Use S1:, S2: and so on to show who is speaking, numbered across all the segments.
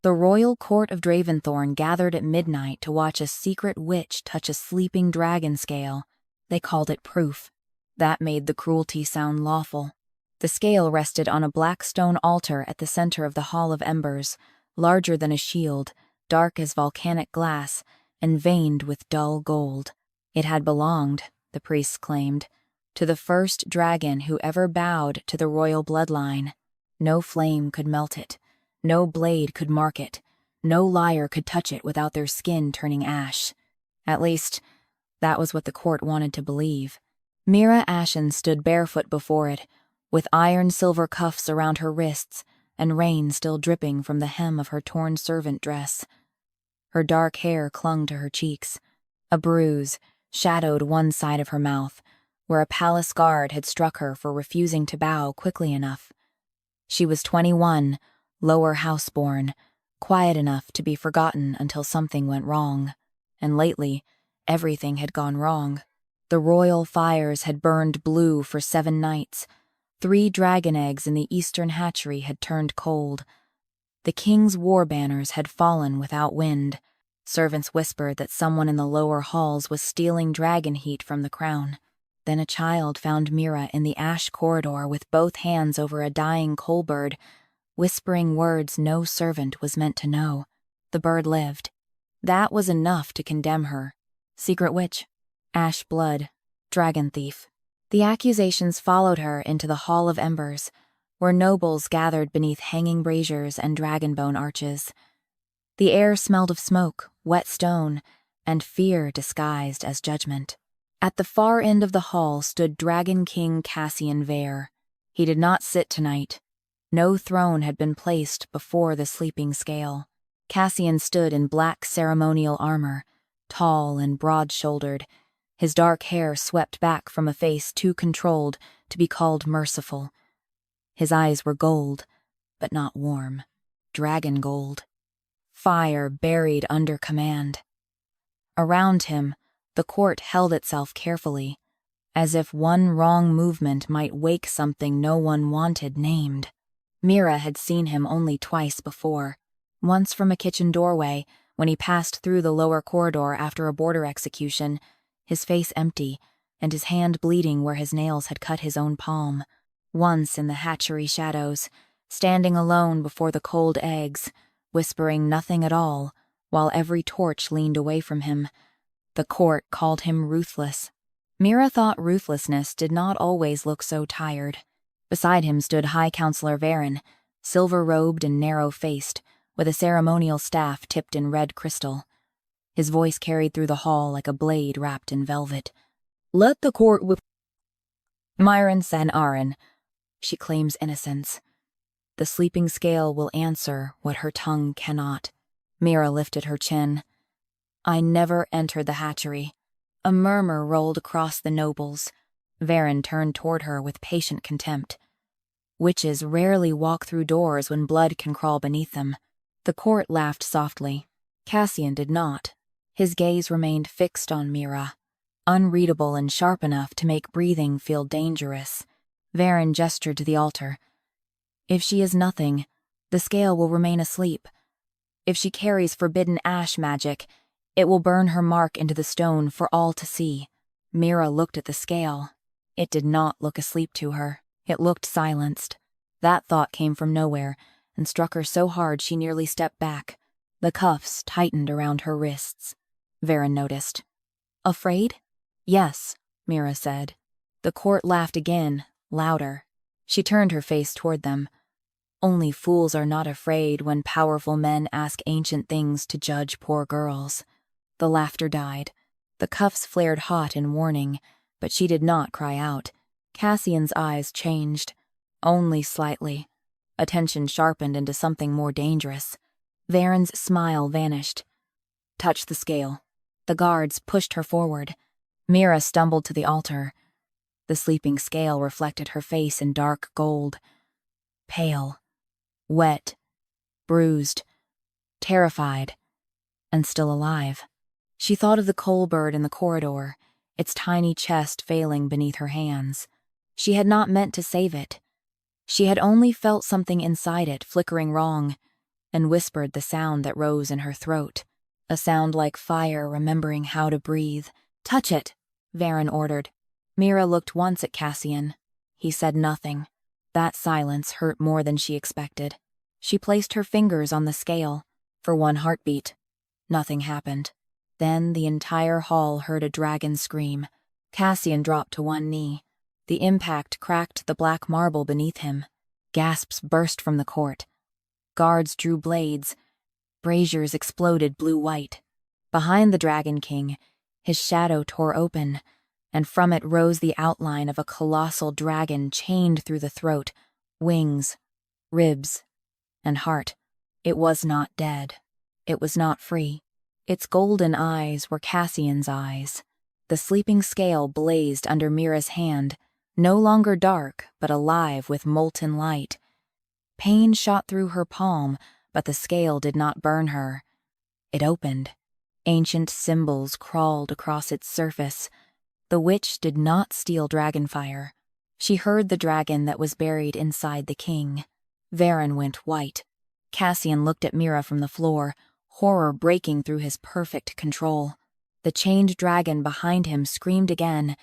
S1: The royal court of Draventhorn gathered at midnight to watch a secret witch touch a sleeping dragon scale. They called it proof. That made the cruelty sound lawful. The scale rested on a black stone altar at the center of the Hall of Embers, larger than a shield, dark as volcanic glass, and veined with dull gold. It had belonged, the priests claimed, to the first dragon who ever bowed to the royal bloodline. No flame could melt it. No blade could mark it. No liar could touch it without their skin turning ash. At least, that was what the court wanted to believe. Mira Ashen stood barefoot before it, with iron-silver cuffs around her wrists and rain still dripping from the hem of her torn servant dress. Her dark hair clung to her cheeks. A bruise shadowed one side of her mouth, where a palace guard had struck her for refusing to bow quickly enough. She was 21, lower house-born, quiet enough to be forgotten until something went wrong. And lately, everything had gone wrong. The royal fires had burned blue for 7 nights. 3 dragon eggs in the eastern hatchery had turned cold. The king's war banners had fallen without wind. Servants whispered that someone in the lower halls was stealing dragon heat from the crown. Then a child found Mira in the ash corridor with both hands over a dying coal bird, whispering words no servant was meant to know. The bird lived. That was enough to condemn her. Secret witch, ash blood, dragon thief. The accusations followed her into the Hall of Embers, where nobles gathered beneath hanging braziers and dragonbone arches. The air smelled of smoke, wet stone, and fear disguised as judgment. At the far end of the hall stood Dragon King Cassian Veyr. He did not sit tonight. No throne had been placed before the sleeping scale. Cassian stood in black ceremonial armor, tall and broad-shouldered, his dark hair swept back from a face too controlled to be called merciful. His eyes were gold, but not warm. Dragon gold. Fire buried under command. Around him, the court held itself carefully, as if one wrong movement might wake something no one wanted named. Mira had seen him only twice before. Once from a kitchen doorway, when he passed through the lower corridor after a border execution, his face empty, and his hand bleeding where his nails had cut his own palm. Once in the hatchery shadows, standing alone before the cold eggs, whispering nothing at all, while every torch leaned away from him. The court called him ruthless. Mira thought ruthlessness did not always look so tired. Beside him stood High Counselor Veyr, silver-robed and narrow-faced, with a ceremonial staff tipped in red crystal. His voice carried through the hall like a blade wrapped in velvet. "Let the court whip Myron Sen Aren. She claims innocence. The sleeping scale will answer what her tongue cannot." Mira lifted her chin. "I never entered the hatchery." A murmur rolled across the nobles. Veyr turned toward her with patient contempt. "Witches rarely walk through doors when blood can crawl beneath them." The court laughed softly. Cassian did not. His gaze remained fixed on Mira, unreadable and sharp enough to make breathing feel dangerous. Veyr gestured to the altar. "If she is nothing, the scale will remain asleep. If she carries forbidden ash magic, it will burn her mark into the stone for all to see." Mira looked at the scale. It did not look asleep to her. It looked silenced. That thought came from nowhere and struck her so hard she nearly stepped back. The cuffs tightened around her wrists. Veyr noticed. "Afraid?" "Yes," Mira said. The court laughed again, louder. She turned her face toward them. "Only fools are not afraid when powerful men ask ancient things to judge poor girls." The laughter died. The cuffs flared hot in warning, but she did not cry out. Cassian's eyes changed. Only slightly. Attention sharpened into something more dangerous. Veyr's smile vanished. "Touch the scale." The guards pushed her forward. Mira stumbled to the altar. The sleeping scale reflected her face in dark gold. Pale, wet, bruised, terrified, and still alive. She thought of the coal bird in the corridor, its tiny chest failing beneath her hands. She had not meant to save it. She had only felt something inside it flickering wrong. and whispered the sound that rose in her throat. A sound like fire remembering how to breathe. "Touch it," Veyr ordered. Mira looked once at Cassian. He said nothing. That silence hurt more than she expected. She placed her fingers on the scale. For one heartbeat. Nothing happened. Then the entire hall heard a dragon scream. Cassian dropped to one knee. The impact cracked the black marble beneath him. Gasps burst from the court. Guards drew blades. Braziers exploded blue-white. Behind the Dragon King, his shadow tore open, and from it rose the outline of a colossal dragon chained through the throat, wings, ribs, and heart. It was not dead. It was not free. Its golden eyes were Cassian's eyes. The sleeping scale blazed under Mira's hand, no longer dark, but alive with molten light. Pain shot through her palm, but the scale did not burn her. It opened. Ancient symbols crawled across its surface. The witch did not steal dragonfire. She heard the dragon that was buried inside the king. Veyr went white. Cassian looked at Mira from the floor, horror breaking through his perfect control. The chained dragon behind him screamed again,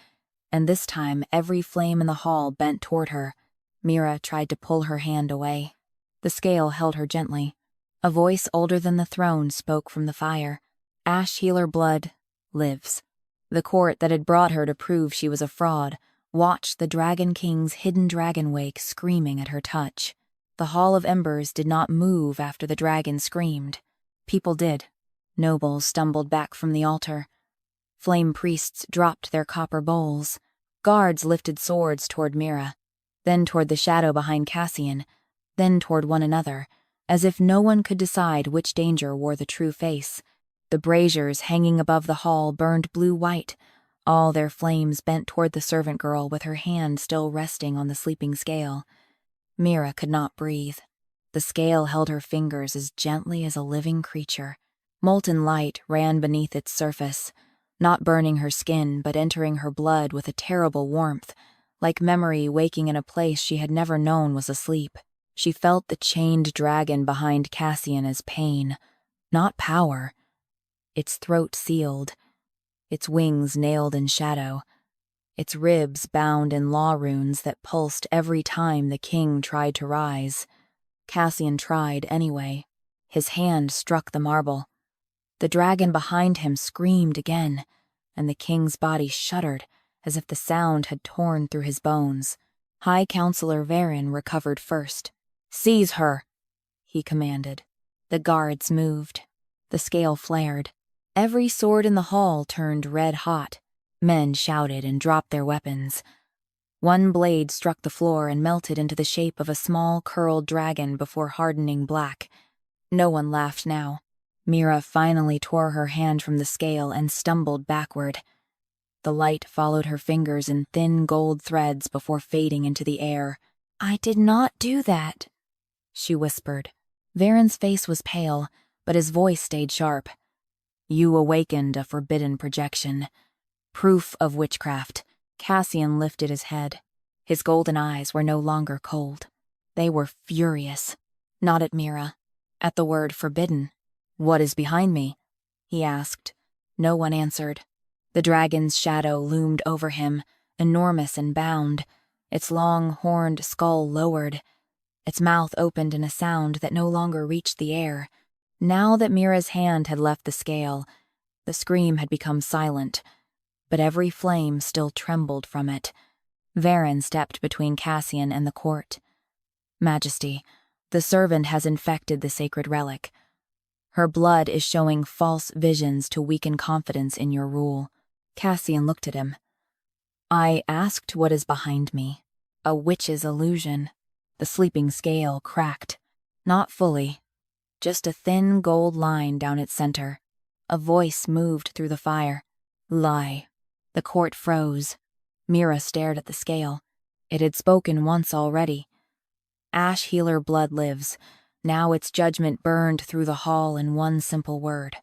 S1: and this time every flame in the hall bent toward her. Mira tried to pull her hand away. The scale held her gently. A voice older than the throne spoke from the fire. "Ash Healer Blood lives." The court that had brought her to prove she was a fraud watched the Dragon King's hidden dragon wake screaming at her touch. The Hall of Embers did not move after the dragon screamed. People did. Nobles stumbled back from the altar. Flame priests dropped their copper bowls. Guards lifted swords toward Mira, then toward the shadow behind Cassian, then toward one another, as if no one could decide which danger wore the true face. The braziers hanging above the hall burned blue-white, all their flames bent toward the servant girl with her hand still resting on the sleeping scale. Mira could not breathe. The scale held her fingers as gently as a living creature. Molten light ran beneath its surface, not burning her skin but entering her blood with a terrible warmth, like memory waking in a place she had never known was asleep. She felt the chained dragon behind Cassian as pain, not power. Its throat sealed, its wings nailed in shadow, its ribs bound in law runes that pulsed every time the king tried to rise. Cassian tried anyway. His hand struck the marble. The dragon behind him screamed again, and the king's body shuddered as if the sound had torn through his bones. High Counselor Veyr recovered first. "Seize her," he commanded. The guards moved. The scale flared. Every sword in the hall turned red hot. Men shouted and dropped their weapons. One blade struck the floor and melted into the shape of a small, curled dragon before hardening black. No one laughed now. Mira finally tore her hand from the scale and stumbled backward. The light followed her fingers in thin gold threads before fading into the air. "I did not do that," she whispered. Veyr's face was pale, but his voice stayed sharp. "You awakened a forbidden projection. Proof of witchcraft." Cassian lifted his head. His golden eyes were no longer cold. They were furious. Not at Mira. At the word forbidden. "What is behind me?" he asked. No one answered. The dragon's shadow loomed over him, enormous and bound, its long, horned skull lowered. Its mouth opened in a sound that no longer reached the air. Now that Mira's hand had left the scale, the scream had become silent, but every flame still trembled from it. Veyr stepped between Cassian and the court. "Majesty, the servant has infected the sacred relic. Her blood is showing false visions to weaken confidence in your rule." Cassian looked at him. "I asked what is behind me. A witch's illusion." The sleeping scale cracked. Not fully. Just a thin gold line down its center. A voice moved through the fire. "Lie." The court froze. Mira stared at the scale. It had spoken once already. Ash Healer Blood lives. Now its judgment burned through the hall in one simple word.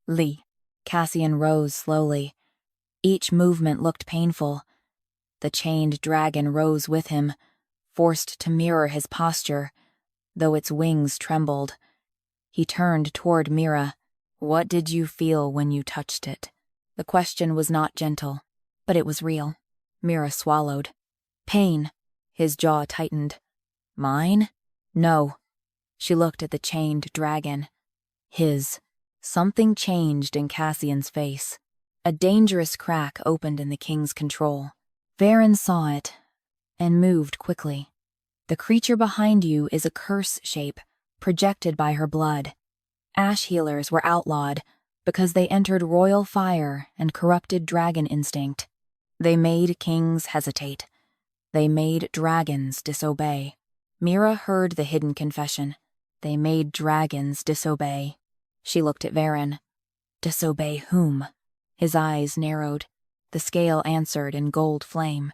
S1: "Li." Cassian rose slowly. Each movement looked painful. The chained dragon rose with him, forced to mirror his posture, though its wings trembled. He turned toward Mira. "What did you feel when you touched it?" The question was not gentle, but it was real. Mira swallowed. "Pain." His jaw tightened. "Mine?" "No." She looked at the chained dragon. His. Something changed in Cassian's face. A dangerous crack opened in the king's control. Veyr saw it and moved quickly. "The creature behind you is a curse shape, projected by her blood. Ash healers were outlawed because they entered royal fire and corrupted dragon instinct. They made kings hesitate. They made dragons disobey." Mira heard the hidden confession. They made dragons disobey. She looked at Veyr. "Disobey whom?" His eyes narrowed. The scale answered in gold flame.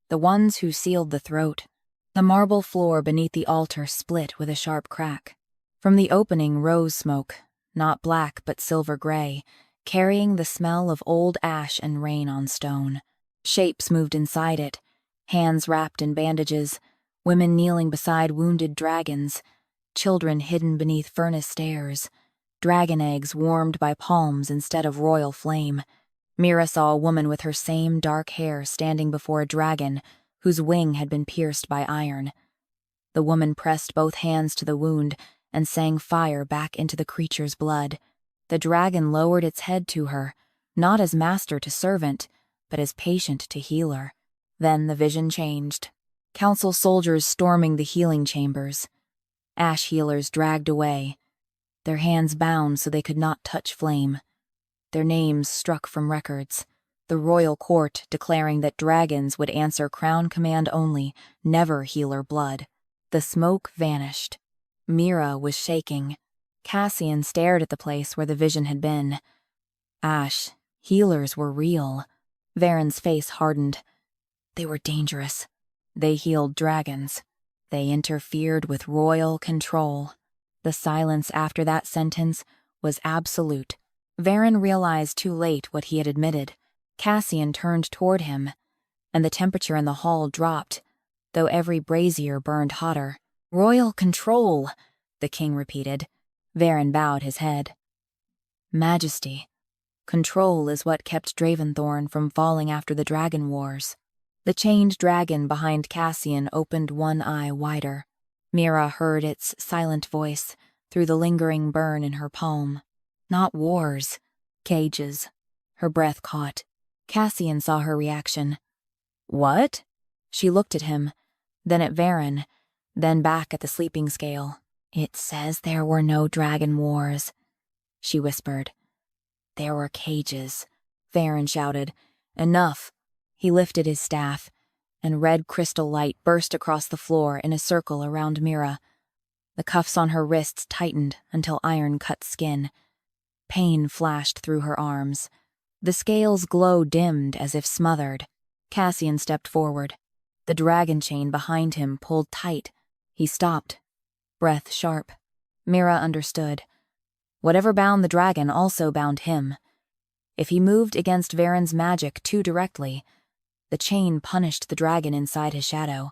S1: "The ones who sealed the throat." The marble floor beneath the altar split with a sharp crack. From the opening rose smoke, not black but silver gray, carrying the smell of old ash and rain on stone. Shapes moved inside it, hands wrapped in bandages, women kneeling beside wounded dragons, children hidden beneath furnace stairs, dragon eggs warmed by palms instead of royal flame. Mira saw a woman with her same dark hair standing before a dragon whose wing had been pierced by iron. The woman pressed both hands to the wound and sang fire back into the creature's blood. The dragon lowered its head to her, not as master to servant, but as patient to healer. Then the vision changed. Council soldiers storming the healing chambers. Ash healers dragged away, their hands bound so they could not touch flame. Their names struck from records. The royal court declaring that dragons would answer crown command only, never healer blood. The smoke vanished. Mira was shaking. Cassian stared at the place where the vision had been. Ash, healers were real. Veyr face hardened. They were dangerous. They healed dragons. They interfered with royal control. The silence after that sentence was absolute. Veyr realized too late what he had admitted. Cassian turned toward him, and the temperature in the hall dropped, though every brazier burned hotter. "Royal control," the king repeated. Veyr bowed his head. "Majesty. Control is what kept Draventhorn from falling after the dragon wars." The chained dragon behind Cassian opened one eye wider. Mira heard its silent voice through the lingering burn in her palm. "Not wars. Cages." Her breath caught. Cassian saw her reaction. "What?" She looked at him, then at Veyr, then back at the sleeping scale. "It says there were no dragon wars," she whispered. "There were cages," Veyr shouted. "Enough." He lifted his staff, and red crystal light burst across the floor in a circle around Mira. The cuffs on her wrists tightened until iron cut skin. Pain flashed through her arms. The scale's glow dimmed as if smothered. Cassian stepped forward. The dragon chain behind him pulled tight. He stopped, breath sharp. Mira understood. Whatever bound the dragon also bound him. If he moved against Veyr's magic too directly, the chain punished the dragon inside his shadow,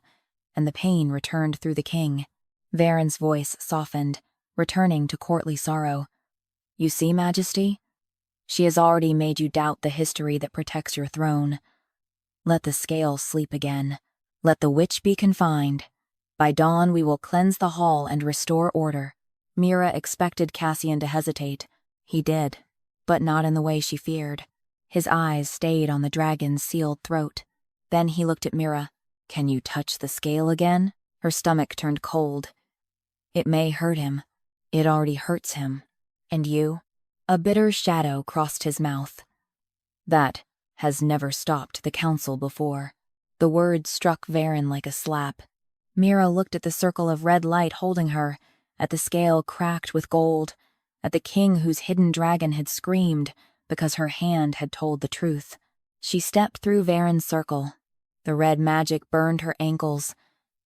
S1: and the pain returned through the king. Veyr's voice softened, returning to courtly sorrow. "You see, Majesty? She has already made you doubt the history that protects your throne. Let the scale sleep again. Let the witch be confined. By dawn we will cleanse the hall and restore order." Mira expected Cassian to hesitate. He did, but not in the way she feared. His eyes stayed on the dragon's sealed throat. Then he looked at Mira. "Can you touch the scale again?" Her stomach turned cold. "It may hurt him. It already hurts him. And you?" A bitter shadow crossed his mouth. "That has never stopped the council before." The words struck Veyr like a slap. Mira looked at the circle of red light holding her, at the scale cracked with gold, at the king whose hidden dragon had screamed because her hand had told the truth. She stepped through Veyr's circle. The red magic burned her ankles,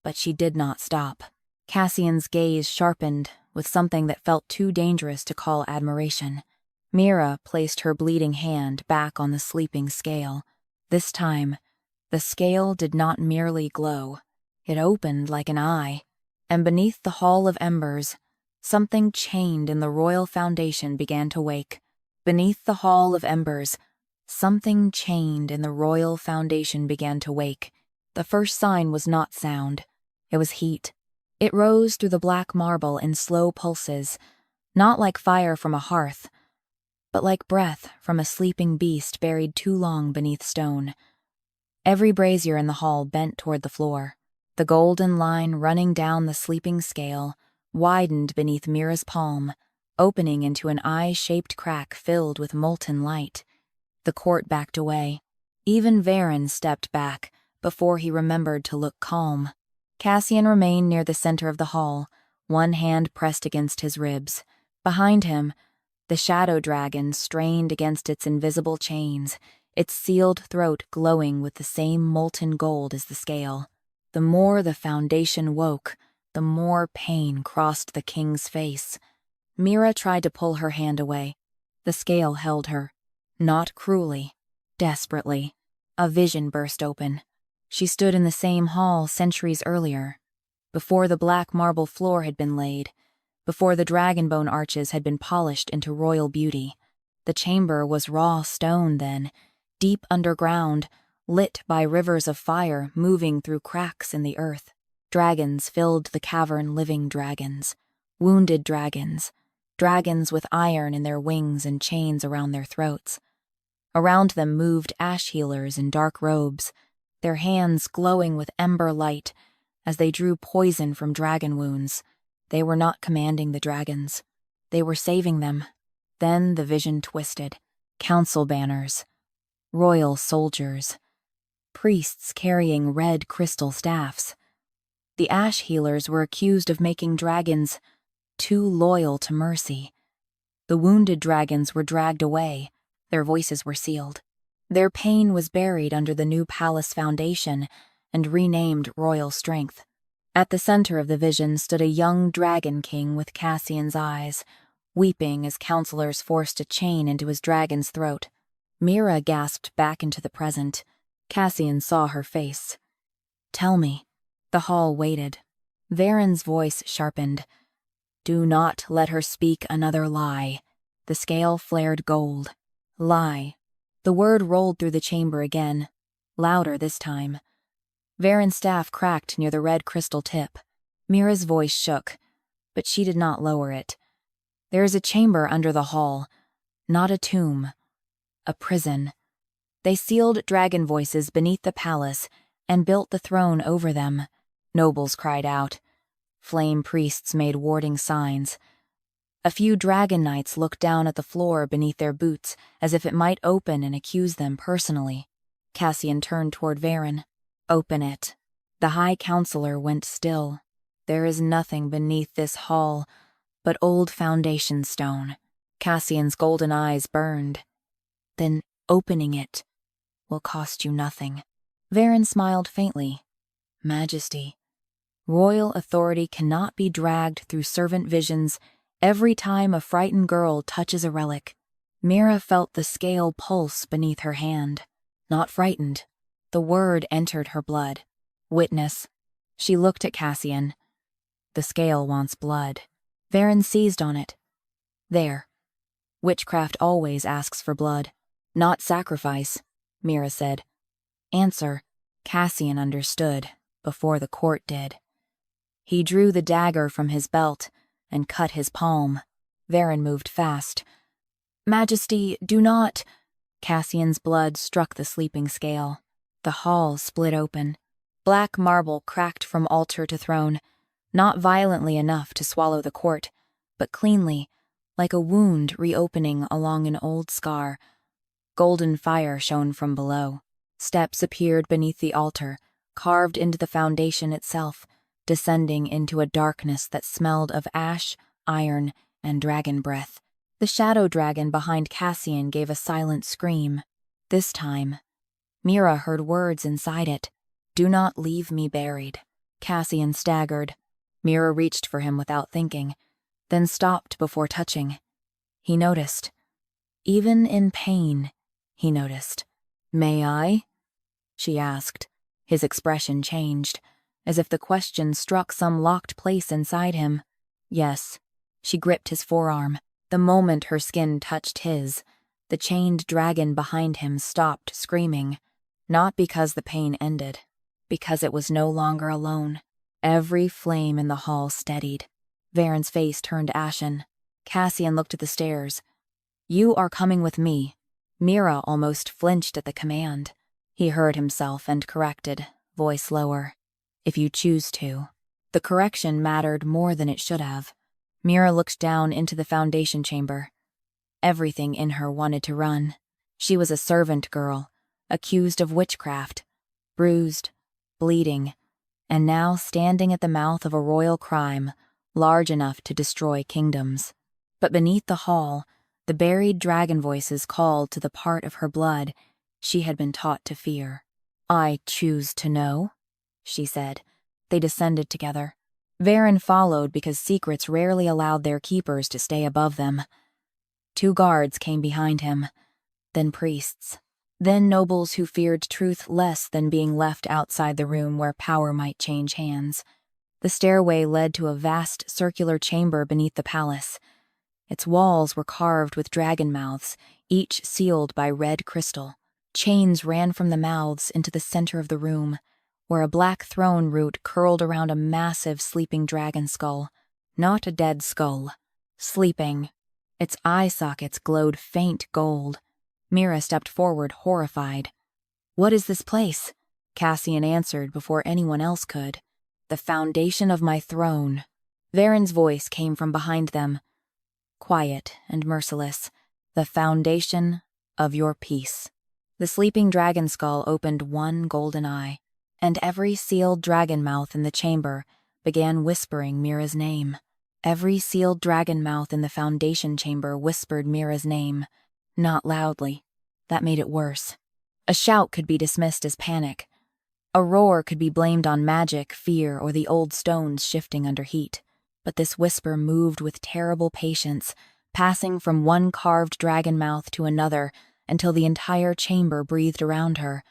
S1: but she did not stop. Cassian's gaze sharpened with something that felt too dangerous to call admiration. Mira placed her bleeding hand back on the sleeping scale. This time, the scale did not merely glow. It opened like an eye, and beneath the hall of embers, Something chained in the royal foundation began to wake. Beneath the hall of embers, something chained in the royal foundation began to wake. The first sign was not sound. It was heat. It rose through the black marble in slow pulses, not like fire from a hearth, but like breath from a sleeping beast buried too long beneath stone. Every brazier in the hall bent toward the floor. The golden line running down the sleeping scale widened beneath Mira's palm, opening into an eye-shaped crack filled with molten light. The court backed away. Even Veyr stepped back before he remembered to look calm. Cassian remained near the center of the hall, one hand pressed against his ribs. Behind him, the shadow dragon strained against its invisible chains, its sealed throat glowing with the same molten gold as the scale. The more the foundation woke, the more pain crossed the king's face. Mira tried to pull her hand away. The scale held her. Not cruelly, desperately. A vision burst open. She stood in the same hall centuries earlier, before the black marble floor had been laid, before the dragonbone arches had been polished into royal beauty. The chamber was raw stone then, deep underground, lit by rivers of fire moving through cracks in the earth. Dragons filled the cavern, living dragons, wounded dragons, dragons with iron in their wings and chains around their throats. Around them moved ash healers in dark robes, their hands glowing with ember light as they drew poison from dragon wounds. They were not commanding the dragons. They were saving them. Then the vision twisted. Council banners, royal soldiers, priests carrying red crystal staffs. The ash healers were accused of making dragons too loyal to mercy. The wounded dragons were dragged away. Their voices were sealed. Their pain was buried under the new palace foundation and renamed royal strength. At the center of the vision stood a young dragon king with Cassian's eyes, weeping as counselors forced a chain into his dragon's throat. Mira gasped back into the present. Cassian saw her face. "Tell me." The hall waited. Veyron's voice sharpened. "Do not let her speak another lie." The scale flared gold. Lie. The word rolled through the chamber again, louder this time. Veyron's staff cracked near the red crystal tip. Mira's voice shook, but she did not lower it. "There is a chamber under the hall, not a tomb, a prison." They sealed dragon voices beneath the palace and built the throne over them. Nobles cried out. Flame priests made warding signs. A few dragon knights looked down at the floor beneath their boots as if it might open and accuse them personally. Cassian turned toward Veyr. "Open it." The High Counselor went still. "There is nothing beneath this hall but old foundation stone." Cassian's golden eyes burned. "Then opening it will cost you nothing." Veyr smiled faintly. "Majesty, royal authority cannot be dragged through servant visions every time a frightened girl touches a relic." Mira felt the scale pulse beneath her hand. Not frightened. The word entered her blood. Witness. She looked at Cassian. "The scale wants blood." Veyr seized on it. "There. Witchcraft always asks for blood. Not sacrifice," Mira said. "Answer." Cassian understood, before the court did. He drew the dagger from his belt and cut his palm. Veyr moved fast. "Majesty, do not." Cassian's blood struck the sleeping scale. The hall split open. Black marble cracked from altar to throne, not violently enough to swallow the court, but cleanly, like a wound reopening along an old scar. Golden fire shone from below. Steps appeared beneath the altar, carved into the foundation itself, descending into a darkness that smelled of ash, iron, and dragon breath. The shadow dragon behind Cassian gave a silent scream. This time, Mira heard words inside it. "Do not leave me buried." Cassian staggered. Mira reached for him without thinking, then stopped before touching. He noticed. Even in pain, he noticed. "May I?" she asked. His expression changed, as if the question struck some locked place inside him. "Yes." She gripped his forearm. The moment her skin touched his, the chained dragon behind him stopped screaming. Not because the pain ended, because it was no longer alone. Every flame in the hall steadied. Veyr's face turned ashen. Cassian looked at the stairs. "You are coming with me." Mira almost flinched at the command. He heard himself and corrected, voice lower. "If you choose to." The correction mattered more than it should have. Mira looked down into the foundation chamber. Everything in her wanted to run. She was a servant girl, accused of witchcraft, bruised, bleeding, and now standing at the mouth of a royal crime large enough to destroy kingdoms. But beneath the hall, the buried dragon voices called to the part of her blood she had been taught to fear. "I choose to know," she said. They descended together. Veyr followed because secrets rarely allowed their keepers to stay above them. 2 guards came behind him, then priests, then nobles who feared truth less than being left outside the room where power might change hands. The stairway led to a vast circular chamber beneath the palace. Its walls were carved with dragon mouths, each sealed by red crystal. Chains ran from the mouths into the center of the room, where a black throne root curled around a massive sleeping dragon skull. Not a dead skull. Sleeping. Its eye sockets glowed faint gold. Mira stepped forward, horrified. "What is this place?" Cassian answered before anyone else could. "The foundation of my throne." Veyr's voice came from behind them, quiet and merciless. "The foundation of your peace." The sleeping dragon skull opened one golden eye, and every sealed dragon mouth in the chamber began whispering Mira's name. Every sealed dragon mouth in the foundation chamber whispered Mira's name, not loudly. That made it worse. A shout could be dismissed as panic. A roar could be blamed on magic, fear, or the old stones shifting under heat. But this whisper moved with terrible patience, passing from one carved dragon mouth to another until the entire chamber breathed around her.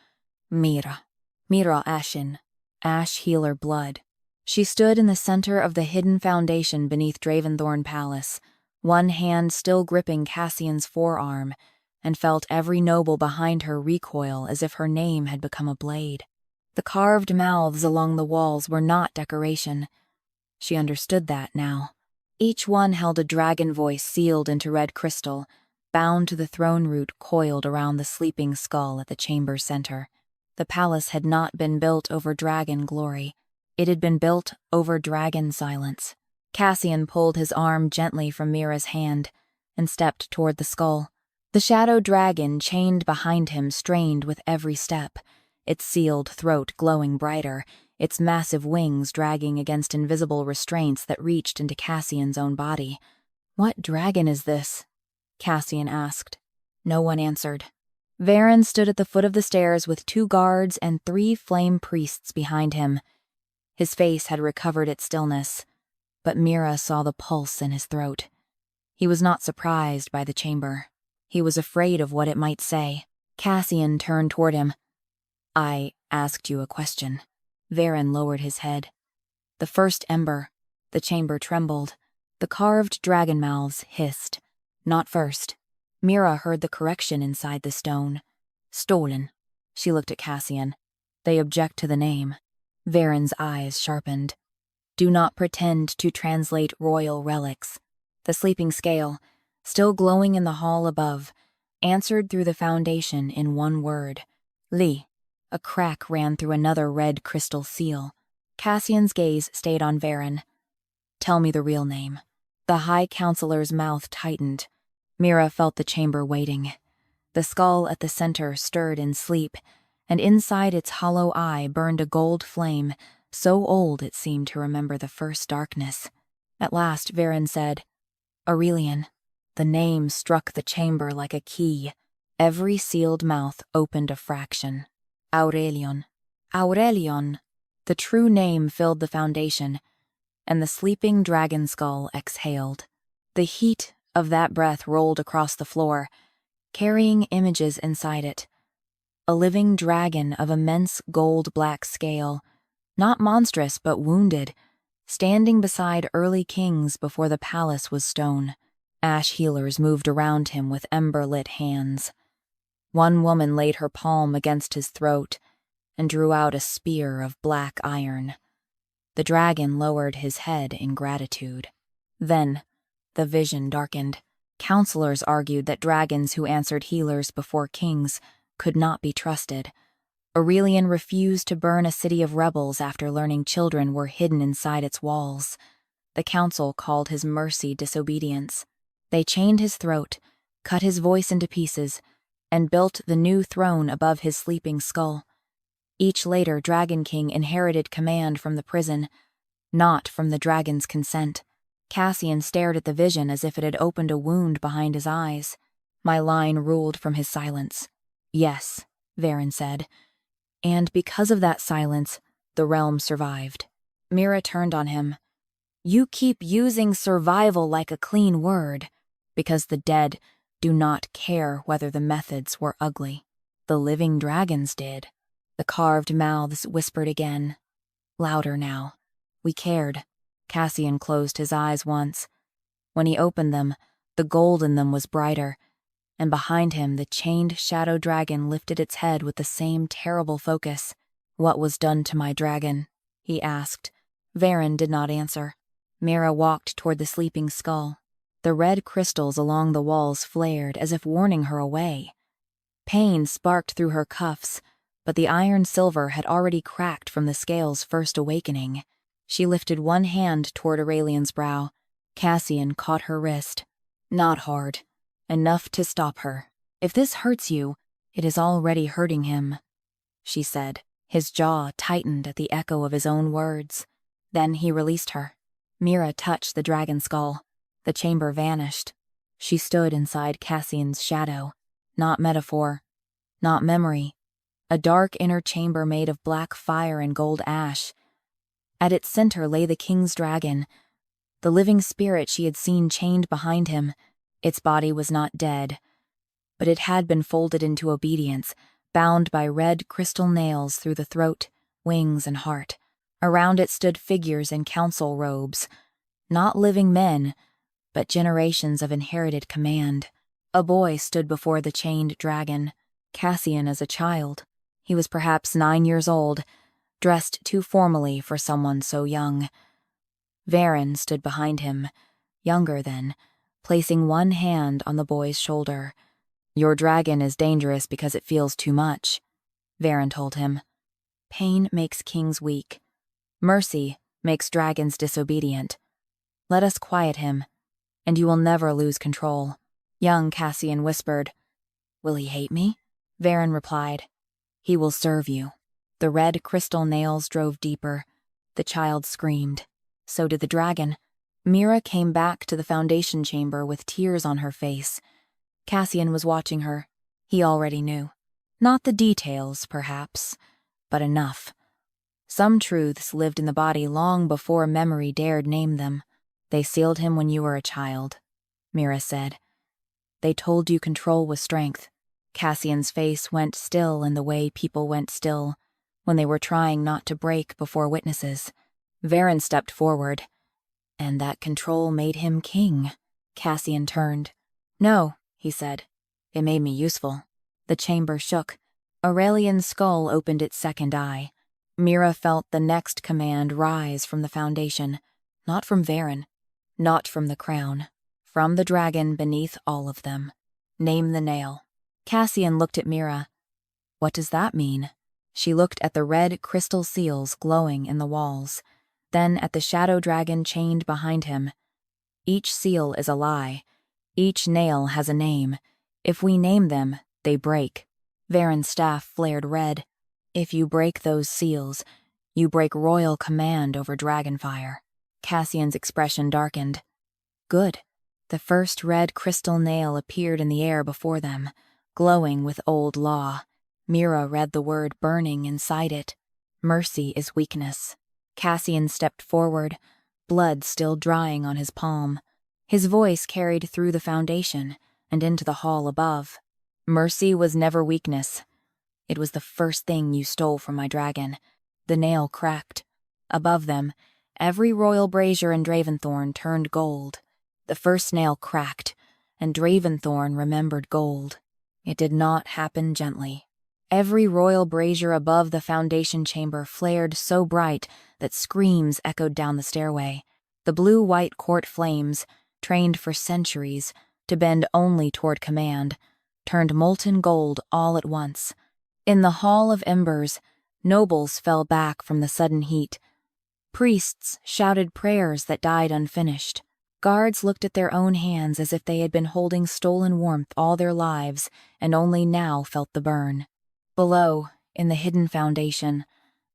S1: Mira. Mira Ashen. Ash healer blood. She stood in the center of the hidden foundation beneath Draventhorn Palace, one hand still gripping Cassian's forearm, and felt every noble behind her recoil as if her name had become a blade. The carved mouths along the walls were not decoration. She understood that now. Each one held a dragon voice sealed into red crystal, bound to the throne root coiled around the sleeping skull at the chamber's center. The palace had not been built over dragon glory. It had been built over dragon silence. Cassian pulled his arm gently from Mira's hand and stepped toward the skull. The shadow dragon chained behind him strained with every step, its sealed throat glowing brighter, its massive wings dragging against invisible restraints that reached into Cassian's own body. "What dragon is this?" Cassian asked. No one answered. Veyr stood at the foot of the stairs with 2 guards and 3 flame priests behind him. His face had recovered its stillness, but Mira saw the pulse in his throat. He was not surprised by the chamber. He was afraid of what it might say. Cassian turned toward him. "I asked you a question." Veyr lowered his head. The first ember. The chamber trembled. The carved dragon mouths hissed. "Not first." Mira heard the correction inside the stone. "Stolen." She looked at Cassian. "They object to the name." Veyr's eyes sharpened. "Do not pretend to translate royal relics." The sleeping scale, still glowing in the hall above, answered through the foundation in one word. "Li." A crack ran through another red crystal seal. Cassian's gaze stayed on Veyr. "Tell me the real name." The High Counselor's mouth tightened. Mira felt the chamber waiting. The skull at the center stirred in sleep, and inside its hollow eye burned a gold flame, so old it seemed to remember the first darkness. At last Veyr said, "Aurelian." The name struck the chamber like a key. Every sealed mouth opened a fraction. Aurelion. Aurelion. The true name filled the foundation, and the sleeping dragon skull exhaled. The heat of that breath rolled across the floor, carrying images inside it. A living dragon of immense gold-black scale, not monstrous but wounded, standing beside early kings before the palace was stone. Ash healers moved around him with ember-lit hands. One woman laid her palm against his throat and drew out a spear of black iron. The dragon lowered his head in gratitude. Then, the vision darkened. Counselors argued that dragons who answered healers before kings could not be trusted. Aurelian refused to burn a city of rebels after learning children were hidden inside its walls. The council called his mercy disobedience. They chained his throat, cut his voice into pieces, and built the new throne above his sleeping skull. Each later Dragon King inherited command from the prison, not from the dragon's consent. Cassian stared at the vision as if it had opened a wound behind his eyes. My line ruled from his silence. Yes, Veyr said. And because of that silence, the realm survived. Mira turned on him. You keep using survival like a clean word, because the dead do not care whether the methods were ugly. The living dragons did. The carved mouths whispered again. Louder now. We cared. Cassian closed his eyes once. When he opened them, the gold in them was brighter, and behind him the chained shadow dragon lifted its head with the same terrible focus. What was done to my dragon? He asked. Veyr did not answer. Mira walked toward the sleeping skull. The red crystals along the walls flared as if warning her away. Pain sparked through her cuffs, but the iron silver had already cracked from the scale's first awakening. She lifted one hand toward Aurelian's brow. Cassian caught her wrist. Not hard. Enough to stop her. If this hurts you, it is already hurting him, she said. His jaw tightened at the echo of his own words. Then he released her. Mira touched the dragon skull. The chamber vanished. She stood inside Cassian's shadow. Not metaphor. Not memory. A dark inner chamber made of black fire and gold ash. At its center lay the king's dragon, the living spirit she had seen chained behind him. Its body was not dead, but it had been folded into obedience, bound by red crystal nails through the throat, wings, and heart. Around it stood figures in council robes, not living men, but generations of inherited command. A boy stood before the chained dragon, Cassian as a child. He was perhaps 9 years old, dressed too formally for someone so young. Veyr stood behind him, younger then, placing one hand on the boy's shoulder. Your dragon is dangerous because it feels too much, Veyr told him. Pain makes kings weak. Mercy makes dragons disobedient. Let us quiet him, and you will never lose control. Young Cassian whispered. Will he hate me? Veyr replied. He will serve you. The red crystal nails drove deeper. The child screamed. So did the dragon. Mira came back to the foundation chamber with tears on her face. Cassian was watching her. He already knew. Not the details, perhaps, but enough. Some truths lived in the body long before memory dared name them. They sealed him when you were a child, Mira said. They told you control was strength. Cassian's face went still in the way people went still, when they were trying not to break before witnesses. Veyr stepped forward. And that control made him king. Cassian turned. No, he said. It made me useful. The chamber shook. Aurelian's skull opened its second eye. Mira felt the next command rise from the foundation. Not from Veyr, not from the crown. From the dragon beneath all of them. Name the nail. Cassian looked at Mira. What does that mean? She looked at the red crystal seals glowing in the walls, then at the shadow dragon chained behind him. Each seal is a lie. Each nail has a name. If we name them, they break. Veyr's staff flared red. If you break those seals, you break royal command over dragonfire. Cassian's expression darkened. Good. The first red crystal nail appeared in the air before them, glowing with old law. Mira read the word burning inside it. Mercy is weakness. Cassian stepped forward, blood still drying on his palm. His voice carried through the foundation and into the hall above. Mercy was never weakness. It was the first thing you stole from my dragon. The nail cracked. Above them, Every royal brazier in Draventhorn turned gold. The first nail cracked, and Draventhorn remembered gold. It did not happen gently. Every royal brazier above the foundation chamber flared so bright that screams echoed down the stairway. The blue-white court flames, trained for centuries to bend only toward command, turned molten gold all at once. In the Hall of Embers, nobles fell back from the sudden heat. Priests shouted prayers that died unfinished. Guards looked at their own hands as if they had been holding stolen warmth all their lives and only now felt the burn. Below, in the hidden foundation,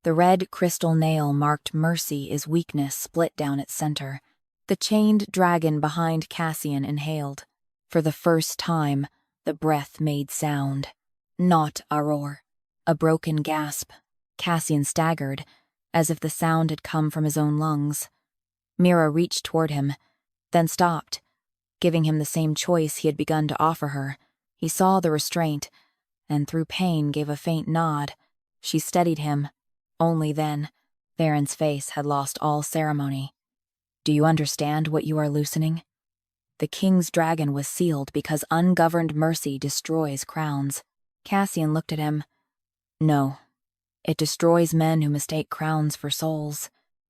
S1: the red crystal nail marked mercy is weakness split down its center. The chained dragon behind Cassian inhaled. For the first time, the breath made sound. Not a roar. A broken gasp. Cassian staggered, as if the sound had come from his own lungs. Mira reached toward him, then stopped, giving him the same choice he had begun to offer her. He saw the restraint, and through pain gave a faint nod. She steadied him. Only then, Veyron's face had lost all ceremony. "Do you understand what you are loosening? The king's dragon was sealed because ungoverned mercy destroys crowns." Cassian looked at him. "No. It destroys men who mistake crowns for souls."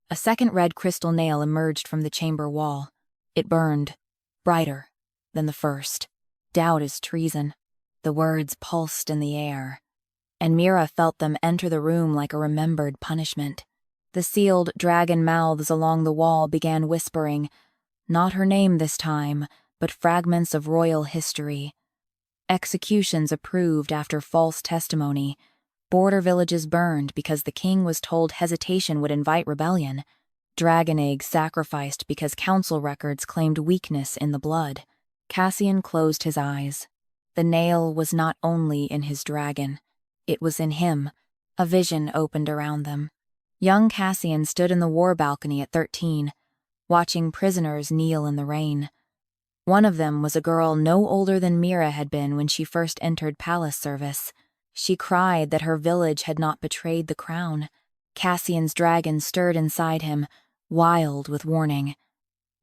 S1: A second red crystal nail emerged from the chamber wall. It burned, brighter than the first. "Doubt is treason." The words pulsed in the air, and Mira felt them enter the room like a remembered punishment. The sealed dragon mouths along the wall began whispering, not her name this time, but fragments of royal history. Executions approved after false testimony. Border villages burned because the king was told hesitation would invite rebellion. Dragon eggs sacrificed because council records claimed weakness in the blood. Cassian closed his eyes. The nail was not only in his dragon. It was in him. A vision opened around them. Young Cassian stood in the war balcony at 13, watching prisoners kneel in the rain. One of them was a girl no older than Mira had been when she first entered palace service. She cried that her village had not betrayed the crown. Cassian's dragon stirred inside him, wild with warning.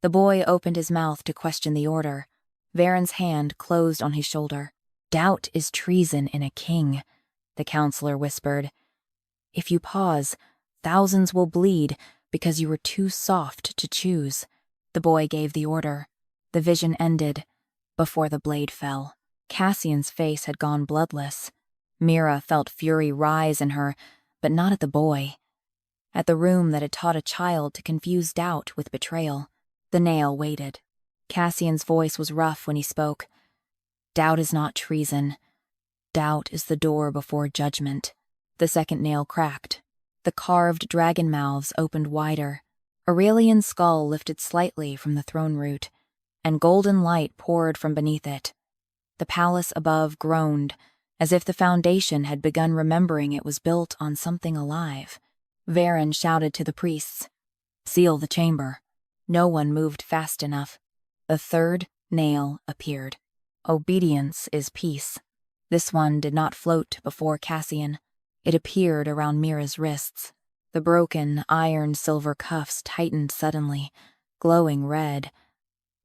S1: The boy opened his mouth to question the order. Veyron's hand closed on his shoulder. "Doubt is treason in a king," the counselor whispered. "If you pause, thousands will bleed because you were too soft to choose." The boy gave the order. The vision ended before the blade fell. Cassian's face had gone bloodless. Mira felt fury rise in her, but not at the boy. At the room that had taught a child to confuse doubt with betrayal. The nail waited. Cassian's voice was rough when he spoke. "Doubt is not treason. Doubt is the door before judgment." The second nail cracked. The carved dragon mouths opened wider. Aurelian's skull lifted slightly from the throne root, and golden light poured from beneath it. The palace above groaned, as if the foundation had begun remembering it was built on something alive. Veyron shouted to the priests, "Seal the chamber." No one moved fast enough. The third nail appeared. Obedience is peace. This one did not float before Cassian. It appeared around Mira's wrists. The broken, iron-silver cuffs tightened suddenly, glowing red.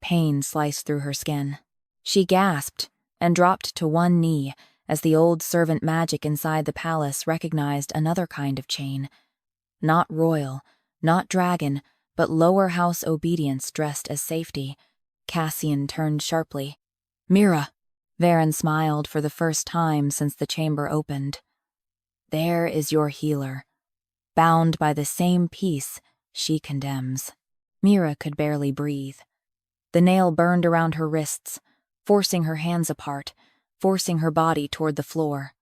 S1: Pain sliced through her skin. She gasped and dropped to one knee as the old servant magic inside the palace recognized another kind of chain. Not royal, not dragon, but lower house obedience dressed as safety. Cassian turned sharply. "Mira!" Veyron smiled for the first time since the chamber opened. "There is your healer, bound by the same peace she condemns." Mira could barely breathe. The nail burned around her wrists, forcing her hands apart, forcing her body toward the floor.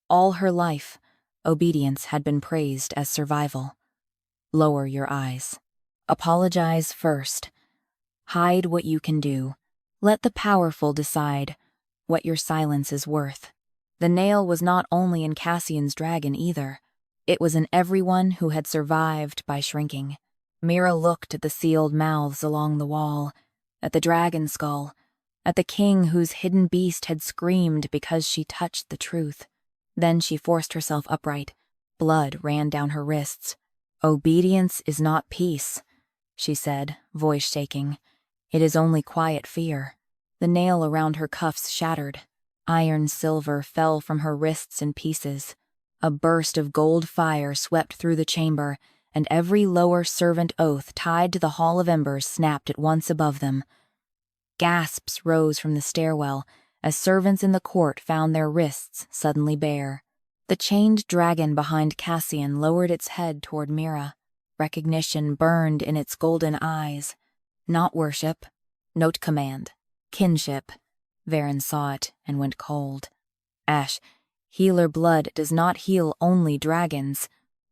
S1: All her life, obedience had been praised as survival. Lower your eyes. Apologize first. Hide what you can do. Let the powerful decide what your silence is worth. The nail was not only in Cassian's dragon either. It was in everyone who had survived by shrinking. Mira looked at the sealed mouths along the wall, at the dragon skull, at the king whose hidden beast had screamed because she touched the truth. Then she forced herself upright. Blood ran down her wrists. "Obedience is not peace," she said, voice shaking. "It is only quiet fear." The nail around her cuffs shattered. Iron silver fell from her wrists in pieces. A burst of gold fire swept through the chamber, and every lower servant oath tied to the Hall of Embers snapped at once above them. Gasps rose from the stairwell as servants in the court found their wrists suddenly bare. The chained dragon behind Cassian lowered its head toward Mira. Recognition burned in its golden eyes. Not worship, not command, kinship. Veyr saw it and went cold. Ash, healer blood does not heal only dragons.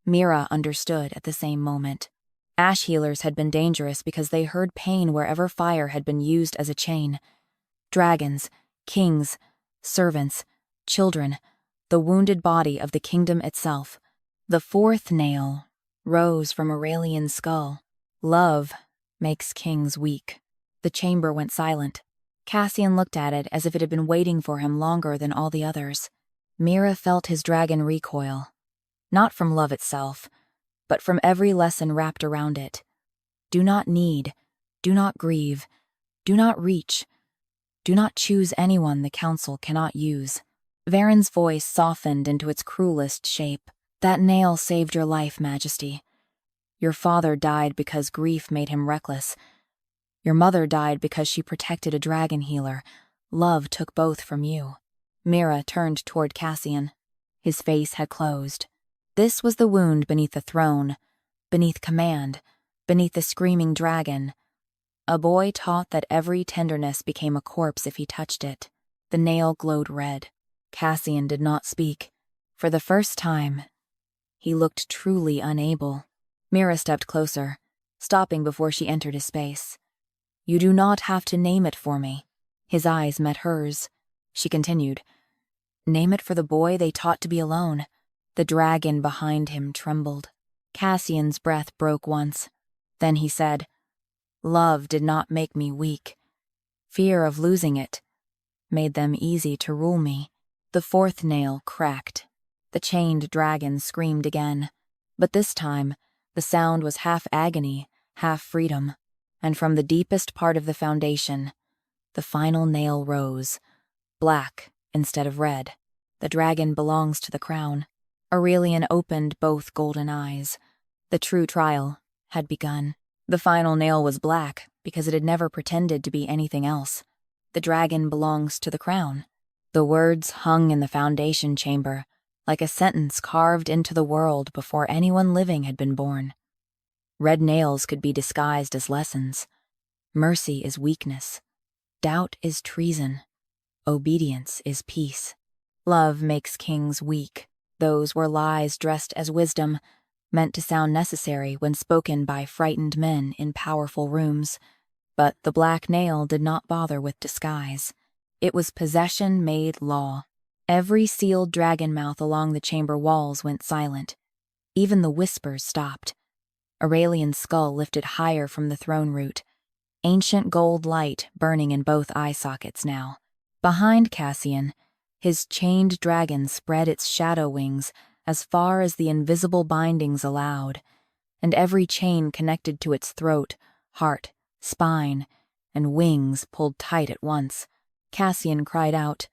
S1: Mira understood at the same moment. Ash healers had been dangerous because they heard pain wherever fire had been used as a chain. Dragons, kings, servants, children, the wounded body of the kingdom itself. The fourth nail rose from Aurelian's skull. Love makes kings weak. The chamber went silent. Cassian looked at it as if it had been waiting for him longer than all the others. Mira felt his dragon recoil. Not from love itself, but from every lesson wrapped around it. Do not need, do not grieve, do not reach, do not choose anyone the council cannot use. Veyr's voice softened into its cruelest shape. That nail saved your life, Majesty. Your father died because grief made him reckless. Your mother died because she protected a dragon healer. Love took both from you. Mira turned toward Cassian. His face had closed. This was the wound beneath the throne, beneath command, beneath the screaming dragon. A boy taught that every tenderness became a corpse if he touched it. The nail glowed red. Cassian did not speak. For the first time, he looked truly unable. Mira stepped closer, stopping before she entered his space. You do not have to name it for me. His eyes met hers. She continued, Name it for the boy they taught to be alone. The dragon behind him trembled. Cassian's breath broke once. Then he said, Love did not make me weak. Fear of losing it made them easy to rule me. The fourth nail cracked. The chained dragon screamed again. But this time, the sound was half agony, half freedom. And from the deepest part of the foundation, the final nail rose, black instead of red. The dragon belongs to the crown. Aurelian opened both golden eyes. The true trial had begun. The final nail was black because it had never pretended to be anything else. The dragon belongs to the crown. The words hung in the foundation chamber, like a sentence carved into the world before anyone living had been born. Red nails could be disguised as lessons. Mercy is weakness. Doubt is treason. Obedience is peace. Love makes kings weak. Those were lies dressed as wisdom, meant to sound necessary when spoken by frightened men in powerful rooms. But the black nail did not bother with disguise. It was possession made law. Every sealed dragon mouth along the chamber walls went silent. Even the whispers stopped. Aurelian's skull lifted higher from the throne root, ancient gold light burning in both eye sockets now. Behind Cassian, his chained dragon spread its shadow wings as far as the invisible bindings allowed, and every chain connected to its throat, heart, spine, and wings pulled tight at once. Cassian cried out,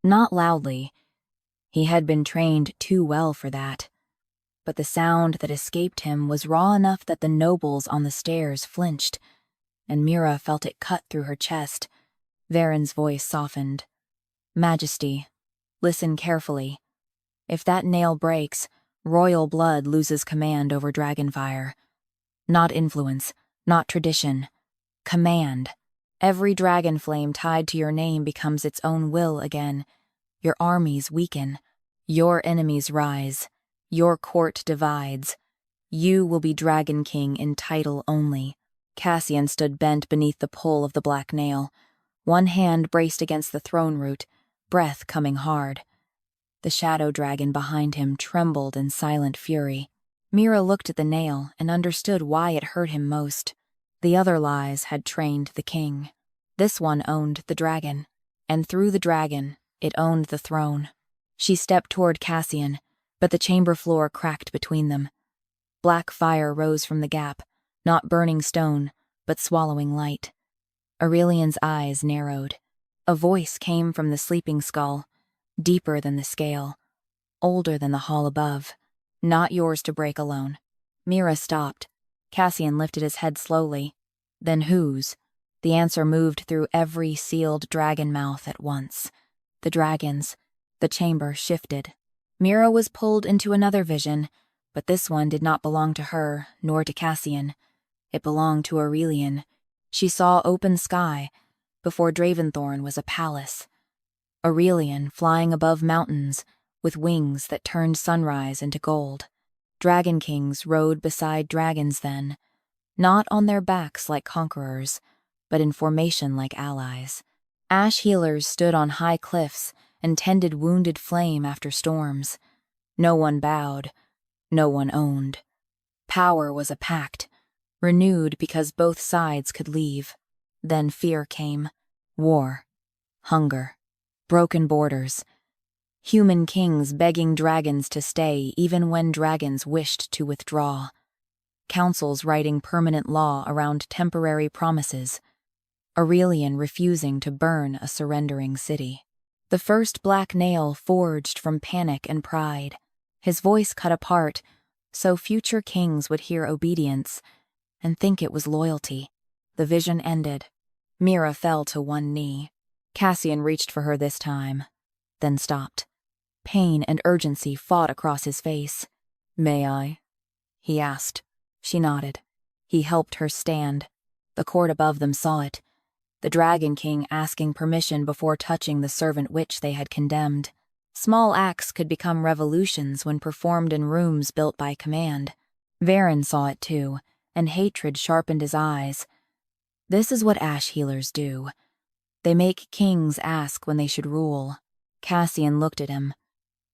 S1: not loudly. He had been trained too well for that. But the sound that escaped him was raw enough that the nobles on the stairs flinched, and Mira felt it cut through her chest. Veyr's voice softened. Majesty, listen carefully. If that nail breaks, royal blood loses command over dragonfire. Not influence, not tradition. Command. Every dragon flame tied to your name becomes its own will again. Your armies weaken. Your enemies rise. Your court divides. You will be Dragon King in title only. Cassian stood bent beneath the pull of the black nail, one hand braced against the throne root, breath coming hard. The shadow dragon behind him trembled in silent fury. Mira looked at the nail and understood why it hurt him most. The other lies had trained the king. This one owned the dragon, and through the dragon, it owned the throne. She stepped toward Cassian, but the chamber floor cracked between them. Black fire rose from the gap, not burning stone, but swallowing light. Aurelian's eyes narrowed. A voice came from the sleeping skull, deeper than the scale, older than the hall above. Not yours to break alone. Mira stopped. Cassian lifted his head slowly. Then whose? The answer moved through every sealed dragon mouth at once. The dragons. The chamber shifted. Mira was pulled into another vision, but this one did not belong to her, nor to Cassian. It belonged to Aurelian. She saw open sky. Before Draventhorn was a palace. Aurelian flying above mountains, with wings that turned sunrise into gold. Dragon kings rode beside dragons then, not on their backs like conquerors, but in formation like allies. Ash healers stood on high cliffs and tended wounded flame after storms. No one bowed, no one owned. Power was a pact, renewed because both sides could leave. Then fear came, war, hunger, broken borders. Human kings begging dragons to stay even when dragons wished to withdraw. Councils writing permanent law around temporary promises. Aurelian refusing to burn a surrendering city. The first black nail forged from panic and pride. His voice cut apart, so future kings would hear obedience and think it was loyalty. The vision ended. Mira fell to one knee. Cassian reached for her this time, then stopped. Pain and urgency fought across his face. "May I?" he asked. She nodded. He helped her stand. The court above them saw it. The Dragon King asking permission before touching the servant witch they had condemned. Small acts could become revolutions when performed in rooms built by command. Veyr saw it too, and hatred sharpened his eyes. This is what ash healers do. They make kings ask when they should rule. Cassian looked at him.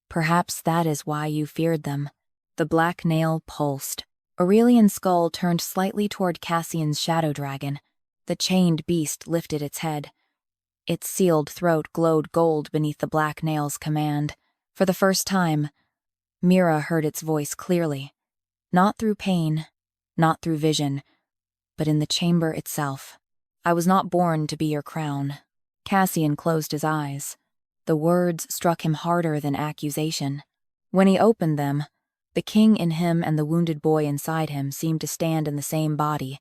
S1: Perhaps that is why you feared them. The black nail pulsed. Aurelian's skull turned slightly toward Cassian's shadow dragon. The chained beast lifted its head. Its sealed throat glowed gold beneath the black nail's command. For the first time, Mira heard its voice clearly. Not through pain, not through vision, but in the chamber itself. I was not born to be your crown. Cassian closed his eyes. The words struck him harder than accusation. When he opened them, the king in him and the wounded boy inside him seemed to stand in the same body,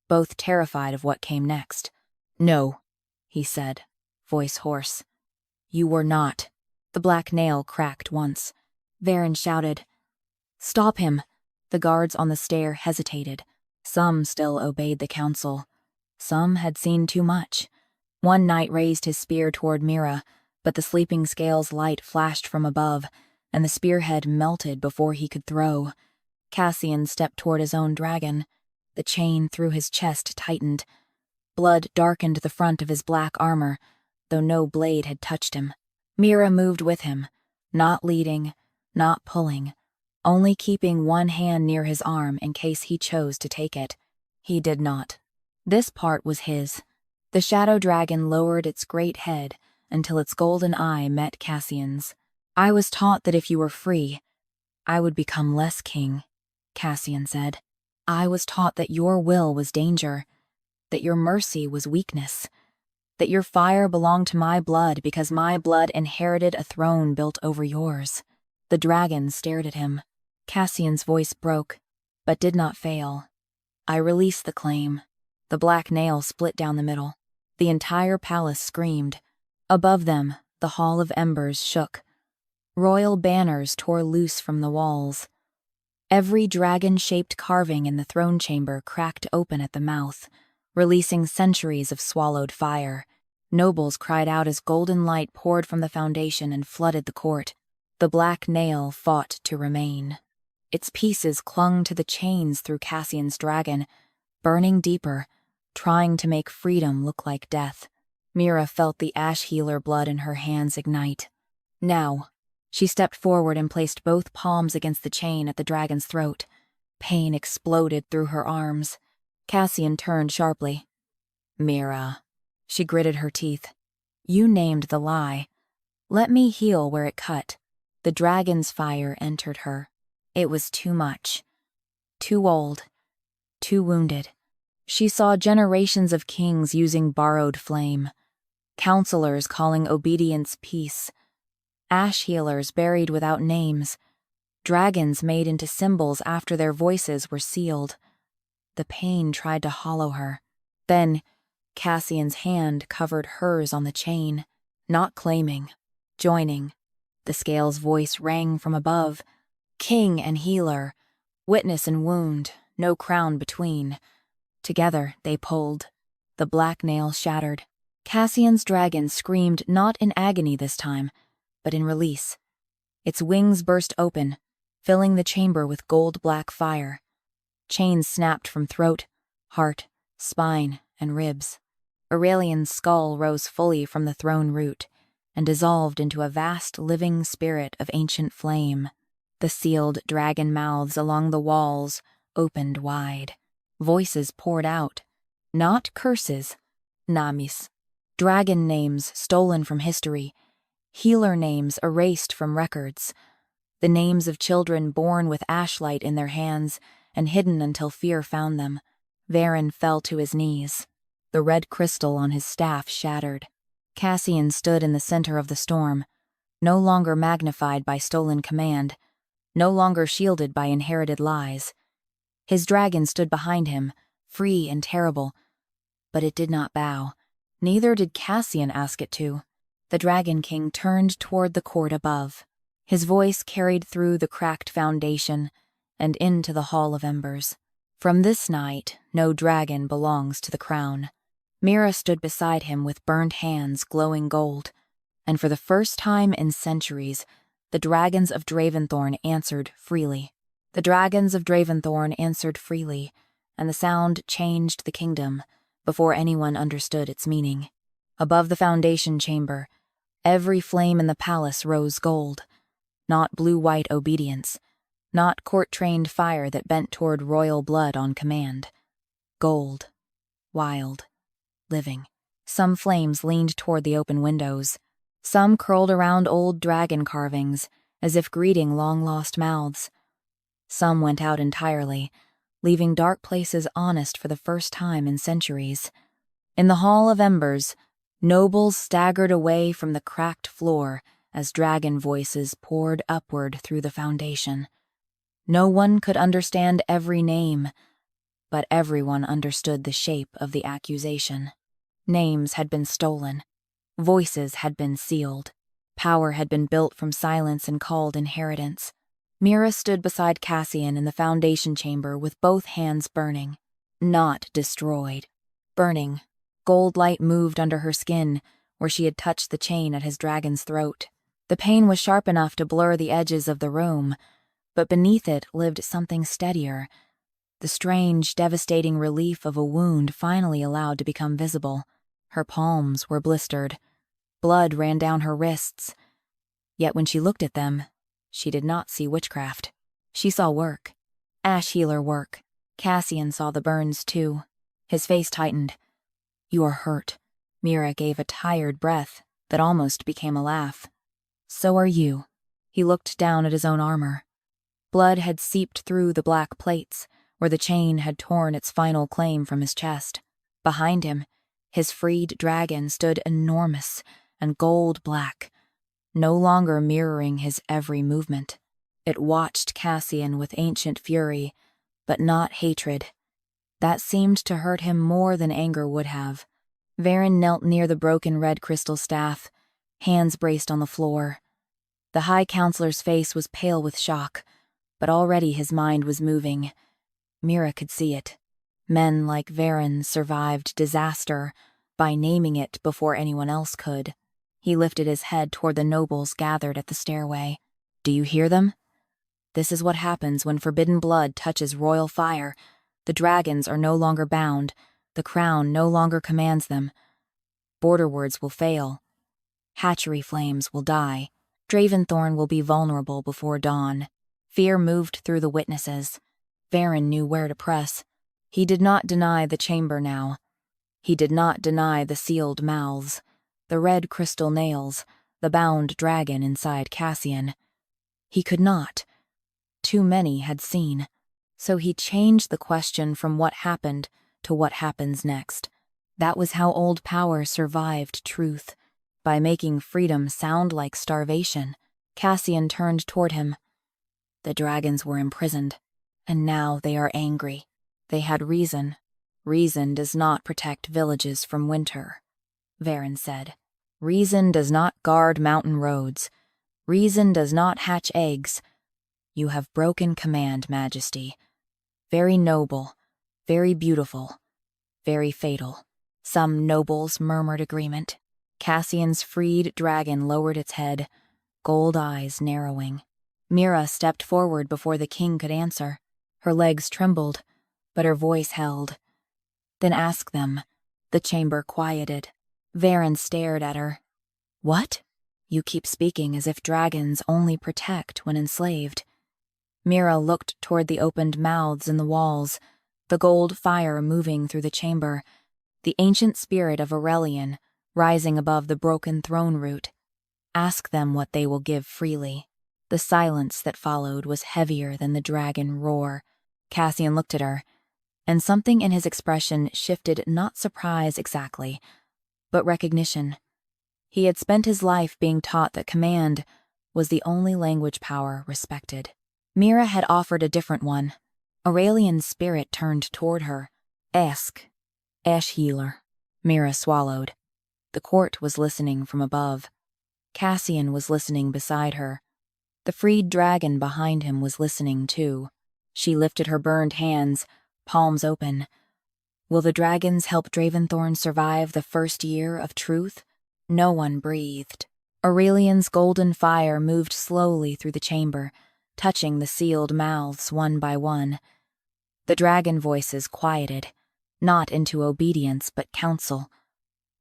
S1: both terrified of what came next. "No," he said, voice hoarse. "You were not." The black nail cracked once. Veyr shouted, "Stop him!" The guards on the stair hesitated. Some still obeyed the counsel. Some had seen too much. One knight raised his spear toward Mira, but the sleeping scale's light flashed from above, and the spearhead melted before he could throw. Cassian stepped toward his own dragon. The chain through his chest tightened. Blood darkened the front of his black armor, though no blade had touched him. Mira moved with him, not leading, not pulling, only keeping one hand near his arm in case he chose to take it. He did not. This part was his. The shadow dragon lowered its great head until its golden eye met Cassian's. "I was taught that if you were free, I would become less king," Cassian said. "I was taught that your will was danger, that your mercy was weakness, that your fire belonged to my blood because my blood inherited a throne built over yours." The dragon stared at him. Cassian's voice broke, but did not fail. "I release the claim." The black nail split down the middle. The entire palace screamed. Above them, the Hall of Embers shook. Royal banners tore loose from the walls. Every dragon-shaped carving in the throne chamber cracked open at the mouth, releasing centuries of swallowed fire. Nobles cried out as golden light poured from the foundation and flooded the court. The black nail fought to remain. Its pieces clung to the chains through Cassian's dragon, burning deeper, trying to make freedom look like death. Mira felt the ash healer blood in her hands ignite. Now, she stepped forward and placed both palms against the chain at the dragon's throat. Pain exploded through her arms. Cassian turned sharply. "Mira," she gritted her teeth. "You named the lie. Let me heal where it cut." The dragon's fire entered her. It was too much. Too old, too wounded. She saw generations of kings using borrowed flame, counselors calling obedience peace, ash healers buried without names, dragons made into symbols after their voices were sealed. The pain tried to hollow her. Then, Cassian's hand covered hers on the chain, not claiming, joining. The scale's voice rang from above. King and healer, witness and wound, no crown between. Together they pulled. The black nail shattered. Cassian's dragon screamed not in agony this time, but in release. Its wings burst open, filling the chamber with gold-black fire. Chains snapped from throat, heart, spine, and ribs. Aurelian's skull rose fully from the throne root and dissolved into a vast living spirit of ancient flame. The sealed dragon mouths along the walls opened wide. Voices poured out. Not curses, namis. Dragon names stolen from history. Healer names erased from records. The names of children born with ashlight in their hands and hidden until fear found them. Veyr fell to his knees. The red crystal on his staff shattered. Cassian stood in the center of the storm, no longer magnified by stolen command, no longer shielded by inherited lies. His dragon stood behind him, free and terrible, but it did not bow. Neither did Cassian ask it to. The Dragon King turned toward the court above. His voice carried through the cracked foundation and into the Hall of Embers. From this night, no dragon belongs to the crown. Mira stood beside him with burned hands glowing gold, and for the first time in centuries, the dragons of Draventhorn answered freely. The dragons of Draventhorn answered freely, and the sound changed the kingdom before anyone understood its meaning. Above the foundation chamber, every flame in the palace rose gold, not blue-white obedience, not court-trained fire that bent toward royal blood on command. Gold, wild, living. Some flames leaned toward the open windows. Some curled around old dragon carvings, as if greeting long-lost mouths. Some went out entirely, leaving dark places honest for the first time in centuries. In the Hall of Embers, nobles staggered away from the cracked floor as dragon voices poured upward through the foundation. No one could understand every name, but everyone understood the shape of the accusation. Names had been stolen. Voices had been sealed. Power had been built from silence and called inheritance. Mira stood beside Cassian in the foundation chamber with both hands burning. Not destroyed. Burning. Gold light moved under her skin, where she had touched the chain at his dragon's throat. The pain was sharp enough to blur the edges of the room, but beneath it lived something steadier. The strange, devastating relief of a wound finally allowed to become visible. Her palms were blistered. Blood ran down her wrists. Yet when she looked at them, she did not see witchcraft. She saw work. Ash healer work. Cassian saw the burns, too. His face tightened. "You are hurt." Mira gave a tired breath that almost became a laugh. "So are you." He looked down at his own armor. Blood had seeped through the black plates, where the chain had torn its final claim from his chest. Behind him, his freed dragon stood enormous and gold-black, no longer mirroring his every movement. It watched Cassian with ancient fury, but not hatred. That seemed to hurt him more than anger would have. Veyr knelt near the broken red crystal staff, hands braced on the floor. The High Counselor's face was pale with shock, but already his mind was moving. Mira could see it. Men like Veyr survived disaster by naming it before anyone else could. He lifted his head toward the nobles gathered at the stairway. "Do you hear them? This is what happens when forbidden blood touches royal fire. The dragons are no longer bound. The crown no longer commands them. Border words will fail. Hatchery flames will die. Draventhorn will be vulnerable before dawn." Fear moved through the witnesses. Veyr knew where to press. He did not deny the chamber now. He did not deny the sealed mouths, the red crystal nails, the bound dragon inside Cassian. He could not. Too many had seen. So he changed the question from what happened to what happens next. That was how old power survived truth, by making freedom sound like starvation. Cassian turned toward him. The dragons were imprisoned, and now they are angry. They had reason. Reason does not protect villages from winter, Veyr said. Reason does not guard mountain roads. Reason does not hatch eggs. You have broken command, Majesty. Very noble, very beautiful, very fatal. Some nobles murmured agreement. Cassian's freed dragon lowered its head, gold eyes narrowing. Mira stepped forward before the king could answer. Her legs trembled, but her voice held. Then ask them. The chamber quieted. Veyr stared at her. What? You keep speaking as if dragons only protect when enslaved. Mira looked toward the opened mouths in the walls, the gold fire moving through the chamber, the ancient spirit of Aurelian rising above the broken throne root. Ask them what they will give freely. The silence that followed was heavier than the dragon roar. Cassian looked at her, and something in his expression shifted, not surprise exactly, but recognition. He had spent his life being taught that command was the only language power respected. Mira had offered a different one. Aurelian's spirit turned toward her. Ask. Ash healer. Mira swallowed. The court was listening from above. Cassian was listening beside her. The freed dragon behind him was listening too. She lifted her burned hands, palms open. Will the dragons help Draventhorn survive the first year of truth? No one breathed. Aurelian's golden fire moved slowly through the chamber, touching the sealed mouths one by one. The dragon voices quieted, not into obedience but counsel.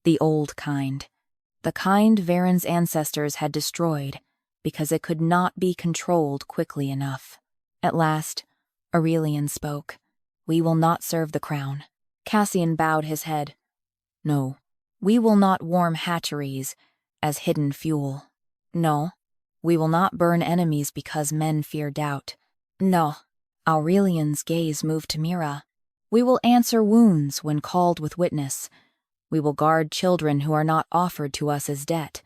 S1: The old kind. The kind Veyr's ancestors had destroyed because it could not be controlled quickly enough. At last, Aurelian spoke. We will not serve the crown. Cassian bowed his head. No, we will not warm hatcheries as hidden fuel. No, we will not burn enemies because men fear doubt. No. Aurelian's gaze moved to Mira. We will answer wounds when called with witness. We will guard children who are not offered to us as debt.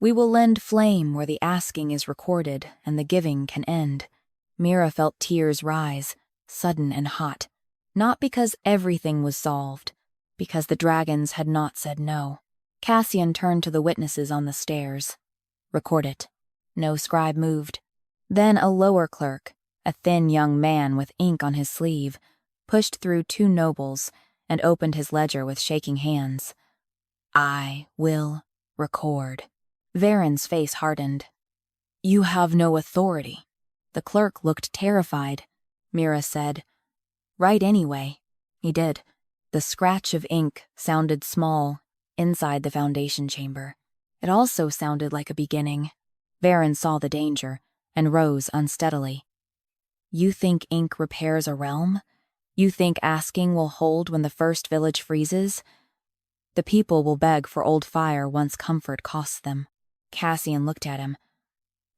S1: We will lend flame where the asking is recorded and the giving can end. Mira felt tears rise, sudden and hot, not because everything was solved, because the dragons had not said no. Cassian turned to the witnesses on the stairs. Record it. No scribe moved. Then a lower clerk, a thin young man with ink on his sleeve, pushed through two nobles and opened his ledger with shaking hands. I will record. Veyr's face hardened. You have no authority. The clerk looked terrified. Mira said, Write anyway. He did. The scratch of ink sounded small inside the foundation chamber. It also sounded like a beginning. Veyr saw the danger and rose unsteadily. You think ink repairs a realm? You think asking will hold when the first village freezes? The people will beg for old fire once comfort costs them. Cassian looked at him.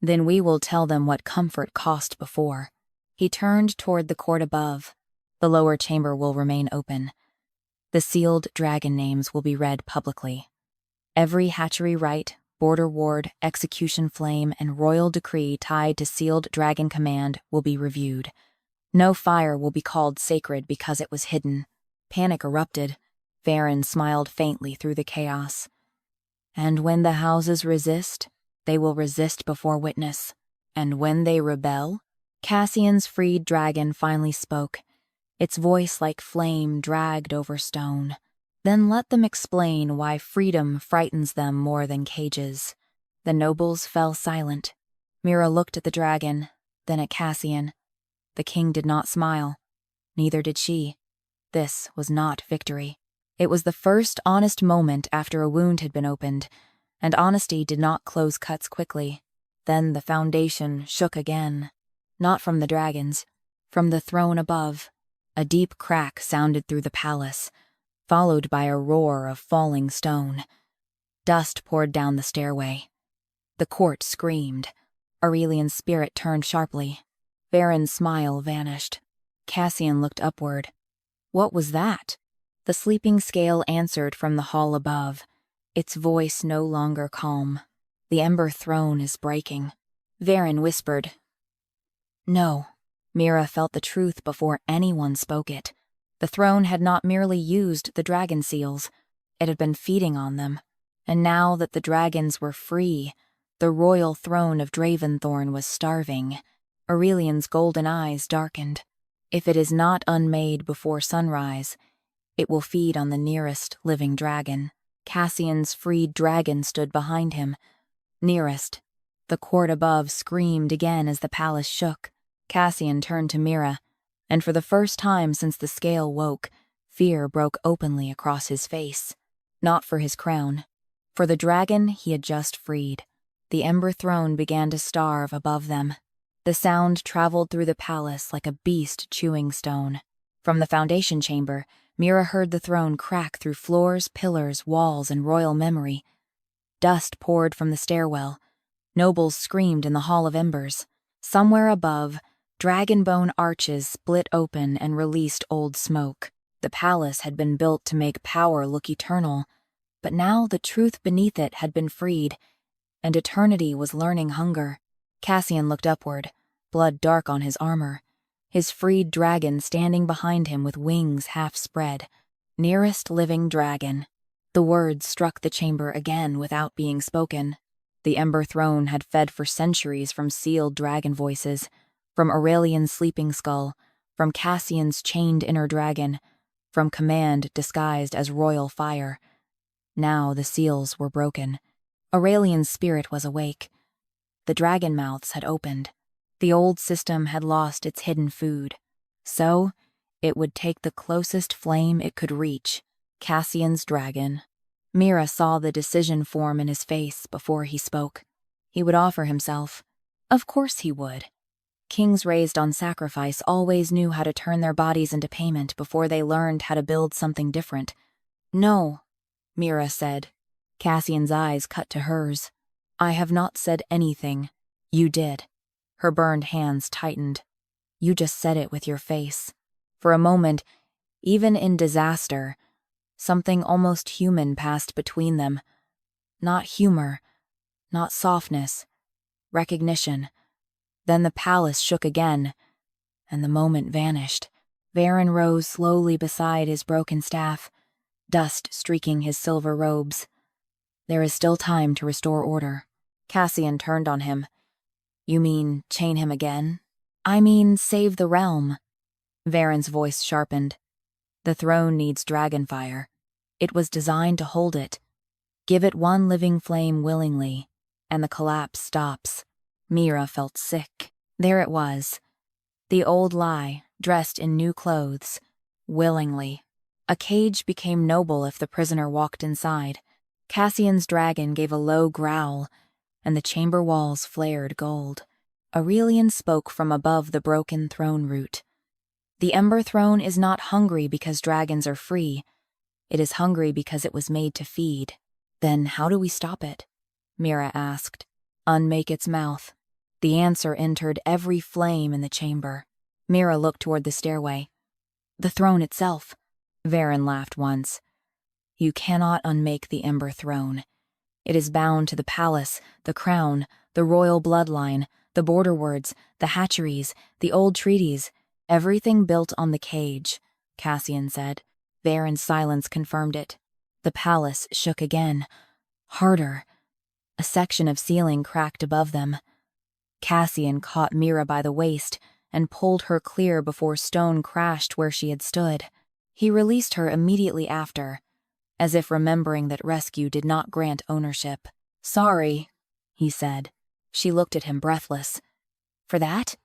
S1: Then we will tell them what comfort cost before. He turned toward the court above. The lower chamber will remain open. The sealed dragon names will be read publicly. Every hatchery rite, border ward, execution flame, and royal decree tied to sealed dragon command will be reviewed. No fire will be called sacred because it was hidden. Panic erupted. Veyr smiled faintly through the chaos. And when the houses resist, they will resist before witness. And when they rebel, Cassian's freed dragon finally spoke, its voice like flame dragged over stone. Then let them explain why freedom frightens them more than cages. The nobles fell silent. Mira looked at the dragon, then at Cassian. The king did not smile. Neither did she. This was not victory. It was the first honest moment after a wound had been opened, and honesty did not close cuts quickly. Then the foundation shook again. Not from the dragons, from the throne above. A deep crack sounded through the palace, followed by a roar of falling stone. Dust poured down the stairway. The court screamed. Aurelian's spirit turned sharply. Veyr's smile vanished. Cassian looked upward. What was that? The sleeping scale answered from the hall above, its voice no longer calm. The Ember Throne is breaking. Veyr whispered. No. Mira felt the truth before anyone spoke it. The throne had not merely used the dragon seals, it had been feeding on them. And now that the dragons were free, the royal throne of Draventhorn was starving. Aurelian's golden eyes darkened. If it is not unmade before sunrise, it will feed on the nearest living dragon. Cassian's freed dragon stood behind him. Nearest. The court above screamed again as the palace shook. Cassian turned to Mira, and for the first time since the scale woke, fear broke openly across his face. Not for his crown. For the dragon he had just freed. The Ember Throne began to starve above them. The sound traveled through the palace like a beast chewing stone. From the foundation chamber, Mira heard the throne crack through floors, pillars, walls, and royal memory. Dust poured from the stairwell. Nobles screamed in the Hall of Embers. Somewhere above, dragon-bone arches split open and released old smoke. The palace had been built to make power look eternal, but now the truth beneath it had been freed, and eternity was learning hunger. Cassian looked upward, blood dark on his armor, his freed dragon standing behind him with wings half spread. Nearest living dragon. The words struck the chamber again without being spoken. The Ember Throne had fed for centuries from sealed dragon voices, from Aurelian's sleeping skull, from Cassian's chained inner dragon, from command disguised as royal fire. Now the seals were broken. Aurelian's spirit was awake. The dragon mouths had opened. The old system had lost its hidden food. So, it would take the closest flame it could reach, Cassian's dragon. Mira saw the decision form in his face before he spoke. He would offer himself. Of course he would. Kings raised on sacrifice always knew how to turn their bodies into payment before they learned how to build something different. No, Mira said. Cassian's eyes cut to hers. I have not said anything. You did. Her burned hands tightened. You just said it with your face. For a moment, even in disaster, something almost human passed between them. Not humor, not softness, recognition. Then the palace shook again, and the moment vanished. Veyr rose slowly beside his broken staff, dust streaking his silver robes. There is still time to restore order. Cassian turned on him. You mean chain him again? I mean save the realm. Veyron's voice sharpened. The throne needs dragonfire. It was designed to hold it. Give it one living flame willingly, and the collapse stops. Mira felt sick. There it was. The old lie, dressed in new clothes. Willingly. A cage became noble if the prisoner walked inside. Cassian's dragon gave a low growl, and the chamber walls flared gold. Aurelian spoke from above the broken throne root. The Ember Throne is not hungry because dragons are free. It is hungry because it was made to feed. Then how do we stop it? Mira asked. Unmake its mouth. The answer entered every flame in the chamber. Mira looked toward the stairway. The throne itself. Veyr laughed once. You cannot unmake the Ember Throne. It is bound to the palace, the crown, the royal bloodline, the border words, the hatcheries, the old treaties, everything built on the cage, Cassian said. Veyr's silence confirmed it. The palace shook again. Harder. A section of ceiling cracked above them. Cassian caught Mira by the waist and pulled her clear before stone crashed where she had stood. He released her immediately after, as if remembering that rescue did not grant ownership. Sorry, he said. She looked at him breathless. For that?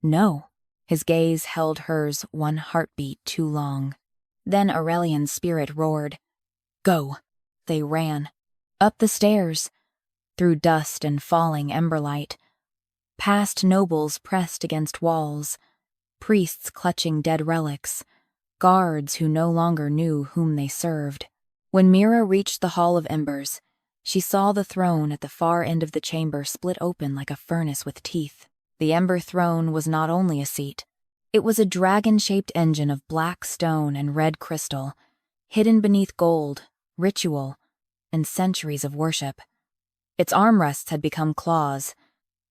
S1: No. His gaze held hers one heartbeat too long. Then Aurelian's spirit roared. Go. They ran. Up the stairs. Through dust and falling emberlight. Past nobles pressed against walls. Priests clutching dead relics. Guards who no longer knew whom they served. When Mira reached the Hall of Embers, she saw the throne at the far end of the chamber split open like a furnace with teeth. The Ember Throne was not only a seat. It was a dragon-shaped engine of black stone and red crystal, hidden beneath gold, ritual, and centuries of worship. Its armrests had become claws.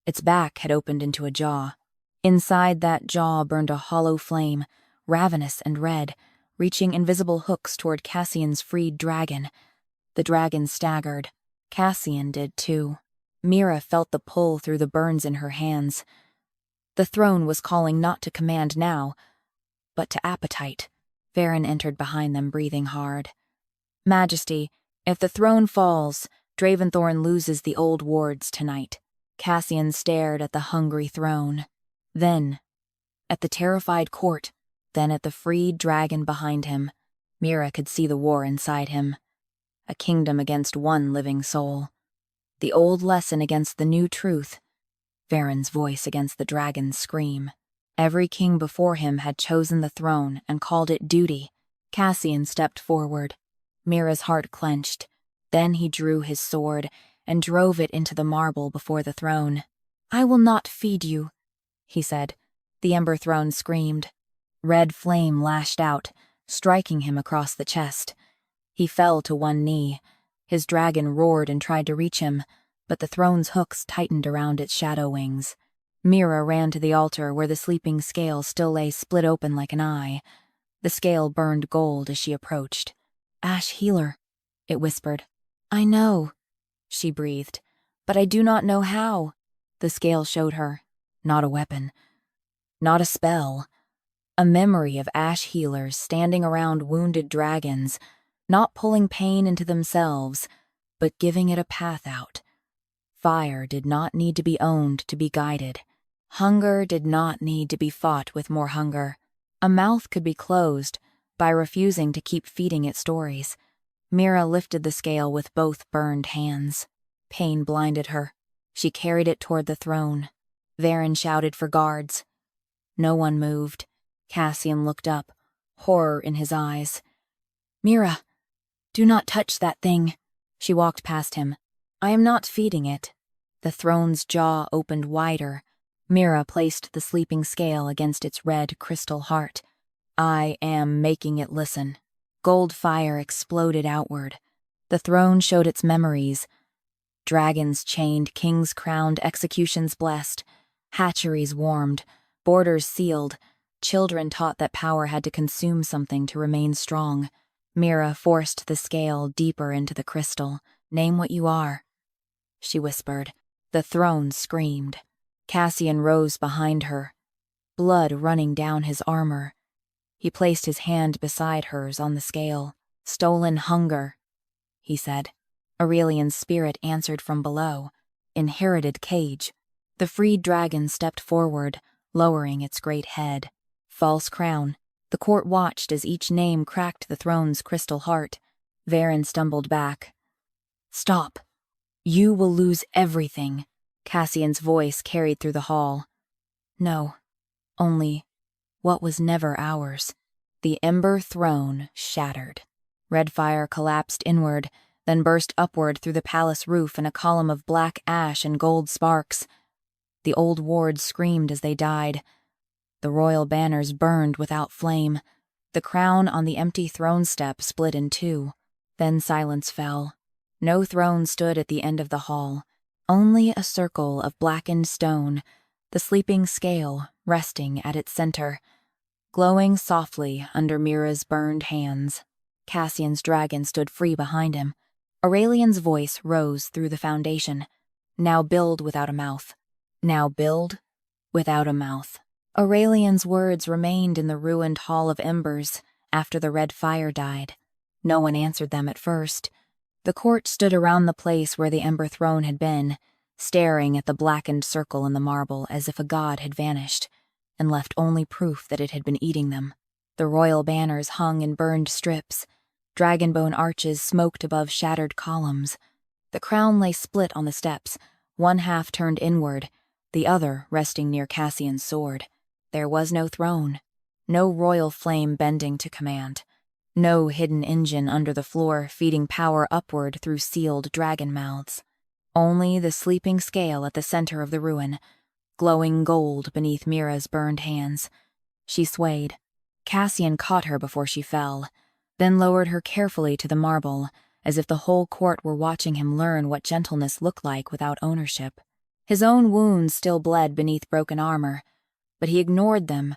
S1: Its back had opened into a jaw. Inside that jaw burned a hollow flame, ravenous and red, reaching invisible hooks toward Cassian's freed dragon. The dragon staggered. Cassian did too. Mira felt the pull through the burns in her hands. The throne was calling not to command now, but to appetite. Veyr entered behind them, breathing hard. Majesty, if the throne falls, Draventhorn loses the old wards tonight. Cassian stared at the hungry throne. Then, at the terrified court, then at the freed dragon behind him. Mira could see the war inside him. A kingdom against one living soul. The old lesson against the new truth. Varen's voice against the dragon's scream. Every king before him had chosen the throne and called it duty. Cassian stepped forward. Mira's heart clenched. Then he drew his sword and drove it into the marble before the throne. "I will not feed you," he said. The Ember Throne screamed. Red flame lashed out, striking him across the chest. He fell to one knee. His dragon roared and tried to reach him, but the throne's hooks tightened around its shadow wings. Mira ran to the altar where the sleeping scale still lay split open like an eye. The scale burned gold as she approached. "Ash healer," it whispered. "I know," she breathed, "but I do not know how." The scale showed her. Not a weapon. Not a spell. A memory of ash healers standing around wounded dragons, not pulling pain into themselves, but giving it a path out. Fire did not need to be owned to be guided. Hunger did not need to be fought with more hunger. A mouth could be closed by refusing to keep feeding it stories. Mira lifted the scale with both burned hands. Pain blinded her. She carried it toward the throne. Veyr shouted for guards. No one moved. Cassian looked up, horror in his eyes. "Mira, do not touch that thing." She walked past him. "I am not feeding it." The throne's jaw opened wider. Mira placed the sleeping scale against its red crystal heart. "I am making it listen." Gold fire exploded outward. The throne showed its memories. Dragons chained, kings crowned, executions blessed. Hatcheries warmed, borders sealed. Children taught that power had to consume something to remain strong. Mira forced the scale deeper into the crystal. "Name what you are," she whispered. The throne screamed. Cassian rose behind her, blood running down his armor. He placed his hand beside hers on the scale. "Stolen hunger," he said. Aurelian's spirit answered from below. "Inherited cage." The freed dragon stepped forward, lowering its great head. "False crown." The court watched as each name cracked the throne's crystal heart. Veyr stumbled back. "Stop. You will lose everything." Cassian's voice carried through the hall. "No, only what was never ours." The Ember Throne shattered. Red fire collapsed inward, then burst upward through the palace roof in a column of black ash and gold sparks. The old wards screamed as they died. The royal banners burned without flame. The crown on the empty throne step split in two. Then silence fell. No throne stood at the end of the hall. Only a circle of blackened stone, the sleeping scale resting at its center, glowing softly under Mira's burned hands. Cassian's dragon stood free behind him. Aurelian's voice rose through the foundation. "Now build without a mouth. Now build without a mouth." Aurelian's words remained in the ruined Hall of Embers after the red fire died. No one answered them at first. The court stood around the place where the Ember Throne had been, staring at the blackened circle in the marble as if a god had vanished, and left only proof that it had been eating them. The royal banners hung in burned strips. Dragonbone arches smoked above shattered columns. The crown lay split on the steps, one half turned inward, the other resting near Cassian's sword. There was no throne, no royal flame bending to command, no hidden engine under the floor feeding power upward through sealed dragon mouths. Only the sleeping scale at the center of the ruin, glowing gold beneath Mira's burned hands. She swayed. Cassian caught her before she fell, then lowered her carefully to the marble, as if the whole court were watching him learn what gentleness looked like without ownership. His own wounds still bled beneath broken armor, but he ignored them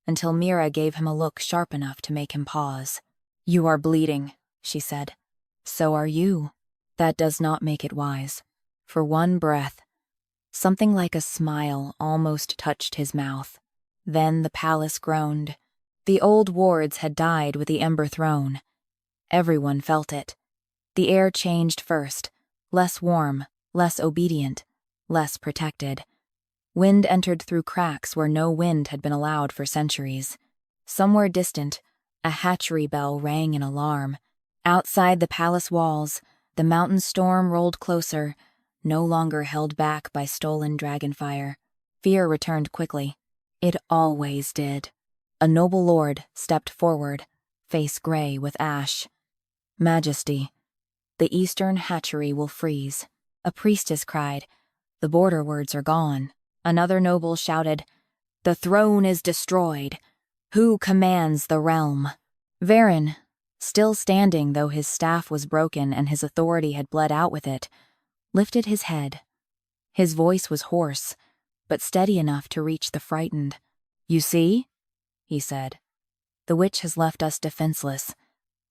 S1: until Mira gave him a look sharp enough to make him pause. "You are bleeding," she said. "So are you. That does not make it wise." For one breath, something like a smile almost touched his mouth. Then the palace groaned. The old wards had died with the Ember Throne. Everyone felt it. The air changed first, less warm, less obedient, less protected. Wind entered through cracks where no wind had been allowed for centuries. Somewhere distant, a hatchery bell rang in alarm. Outside the palace walls, the mountain storm rolled closer, no longer held back by stolen dragonfire. Fear returned quickly. It always did. A noble lord stepped forward, face gray with ash. "Majesty, the eastern hatchery will freeze." A priestess cried. "The border words are gone." Another noble shouted, "The throne is destroyed. Who commands the realm?" Veyr, still standing though his staff was broken and his authority had bled out with it, lifted his head. His voice was hoarse, but steady enough to reach the frightened. "You see?" he said. "The witch has left us defenseless.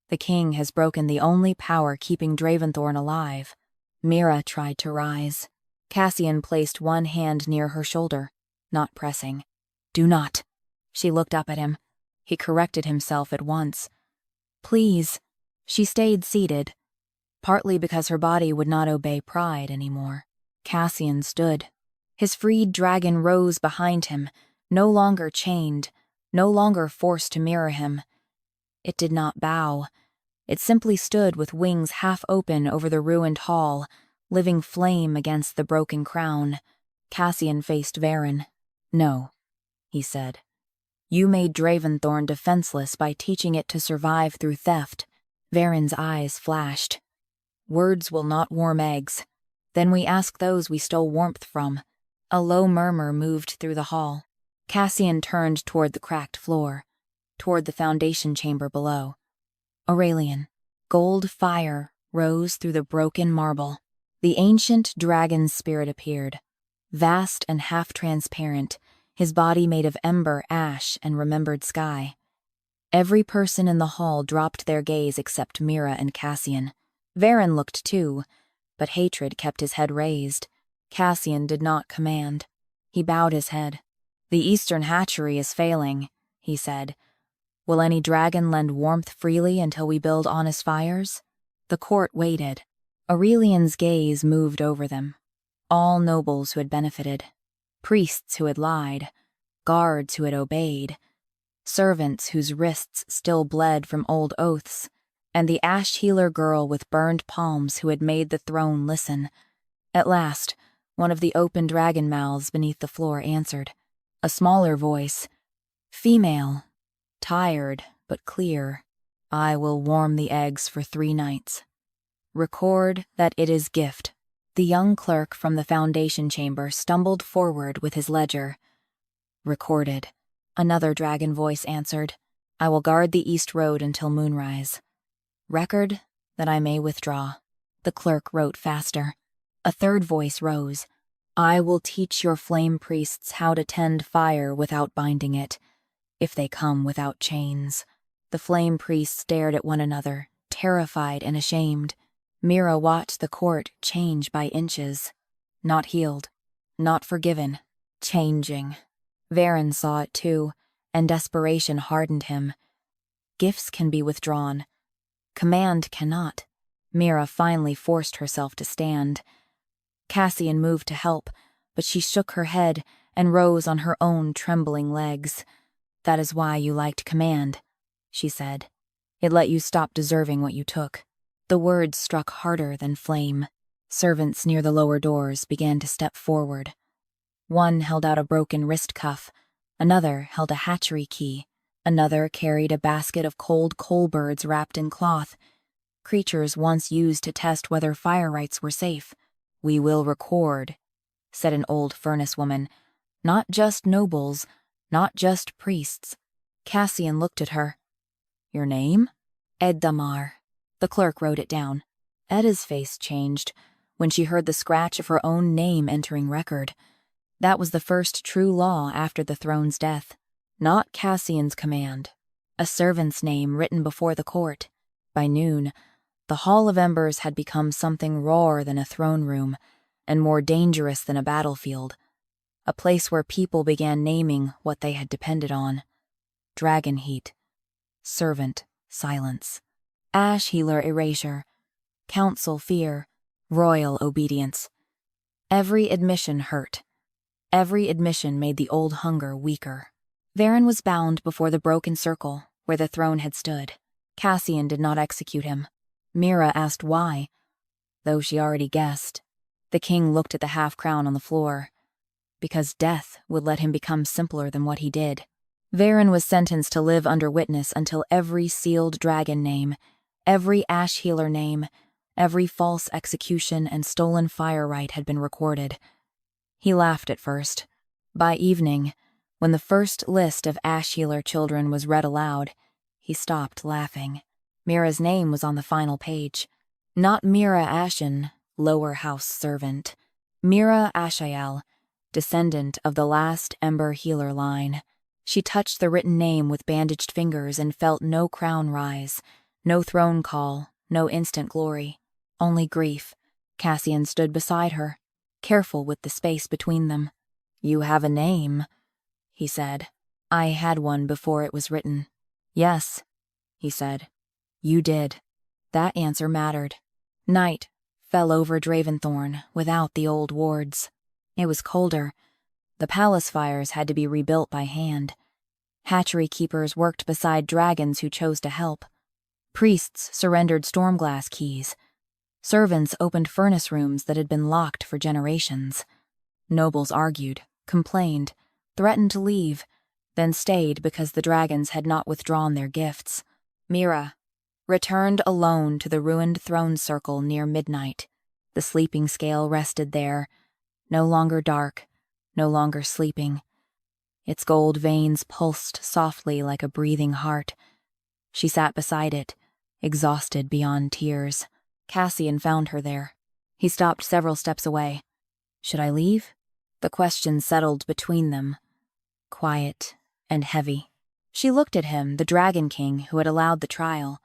S1: The king has broken the only power keeping Draventhorn alive." Mira tried to rise. Cassian placed one hand near her shoulder, not pressing. "Do not." She looked up at him. He corrected himself at once. "Please." She stayed seated, partly because her body would not obey pride anymore. Cassian stood. His freed dragon rose behind him, no longer chained, no longer forced to mirror him. It did not bow. It simply stood with wings half open over the ruined hall, living flame against the broken crown. Cassian faced Veyr. "No," he said. "You made Draventhorn defenseless by teaching it to survive through theft." Varen's eyes flashed. "Words will not warm eggs. Then we ask those we stole warmth from." A low murmur moved through the hall. Cassian turned toward the cracked floor, toward the foundation chamber below. Aurelian. Gold fire rose through the broken marble. The ancient dragon's spirit appeared, vast and half-transparent, his body made of ember, ash, and remembered sky. Every person in the hall dropped their gaze except Mira and Cassian. Veyr looked too, but hatred kept his head raised. Cassian did not command. He bowed his head. "The eastern hatchery is failing," he said. "Will any dragon lend warmth freely until we build honest fires?" The court waited. Aurelian's gaze moved over them. All nobles who had benefited, priests who had lied, guards who had obeyed, servants whose wrists still bled from old oaths, and the ash healer girl with burned palms who had made the throne listen. At last, one of the open dragon mouths beneath the floor answered. A smaller voice. Female. Tired, but clear. "I will warm the eggs for 3 nights. Record that it is gift." The young clerk from the foundation chamber stumbled forward with his ledger. "Recorded." Another dragon voice answered. "I will guard the east road until moonrise. Record that I may withdraw." The clerk wrote faster. A third voice rose. "I will teach your flame priests how to tend fire without binding it, if they come without chains." The flame priests stared at one another, terrified and ashamed. Mira watched the court change by inches. Not healed, not forgiven, changing. Veyr saw it too, and desperation hardened him. Gifts can be withdrawn. Command cannot. Mira finally forced herself to stand. Cassian moved to help, but she shook her head and rose on her own trembling legs. "That is why you liked command," she said. "It let you stop deserving what you took." The words struck harder than flame. Servants near the lower doors began to step forward. One held out a broken wrist cuff. Another held a hatchery key. Another carried a basket of cold coal birds wrapped in cloth. Creatures once used to test whether fire rites were safe. "We will record," said an old furnace woman. "Not just nobles, not just priests, Cassian looked at her. Your name? Eddamar. The clerk wrote it down. Edda's face changed when she heard the scratch of her own name entering record. That was the first true law after the throne's death. Not Cassian's command. A servant's name written before the court. By noon, the Hall of Embers had become something rawer than a throne room, and more dangerous than a battlefield. A place where people began naming what they had depended on. Dragon heat. Servant silence. Ash healer erasure. Council fear. Royal obedience. Every admission hurt. Every admission made the old hunger weaker. Veyr was bound before the broken circle where the throne had stood. Cassian did not execute him. Mira asked why, though she already guessed. The king looked at the half-crown on the floor. Because death would let him become simpler than what he did. Veyr was sentenced to live under witness until every sealed dragon name, every ash healer name, every false execution and stolen fire rite had been recorded. He laughed at first. By evening, when the first list of ash healer children was read aloud, he stopped laughing. Mira's name was on the final page. Not Mira Ashen, lower house servant. Mira Ashen, descendant of the last Ember healer line. She touched the written name with bandaged fingers and felt no crown rise, no throne call, no instant glory. Only grief. Cassian stood beside her, careful with the space between them. You have a name, he said. I had one before it was written. Yes, he said. You did. That answer mattered. Night fell over Draventhorn without the old wards. It was colder. The palace fires had to be rebuilt by hand. Hatchery keepers worked beside dragons who chose to help. Priests surrendered stormglass keys. Servants opened furnace rooms that had been locked for generations. Nobles argued, complained, threatened to leave, then stayed because the dragons had not withdrawn their gifts. Mira returned alone to the ruined throne circle near midnight. The sleeping scale rested there, no longer dark, no longer sleeping. Its gold veins pulsed softly like a breathing heart. She sat beside it, exhausted beyond tears. Cassian found her there. He stopped several steps away. Should I leave? The question settled between them, quiet and heavy. She looked at him, the Dragon King who had allowed the trial,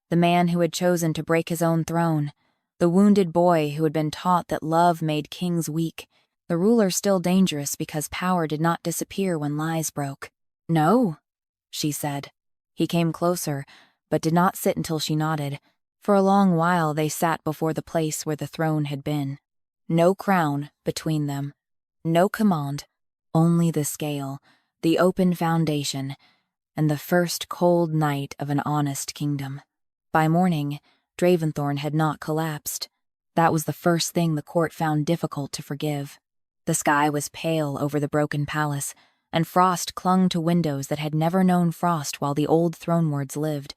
S1: the man who had chosen to break his own throne, the wounded boy who had been taught that love made kings weak, the ruler still dangerous because power did not disappear when lies broke. No, she said. He came closer, but did not sit until she nodded. For a long while they sat before the place where the throne had been. No crown between them. No command. Only the scale, the open foundation, and the first cold night of an honest kingdom. By morning, Draventhorn had not collapsed. That was the first thing the court found difficult to forgive. The sky was pale over the broken palace, and frost clung to windows that had never known frost while the old throne wards lived.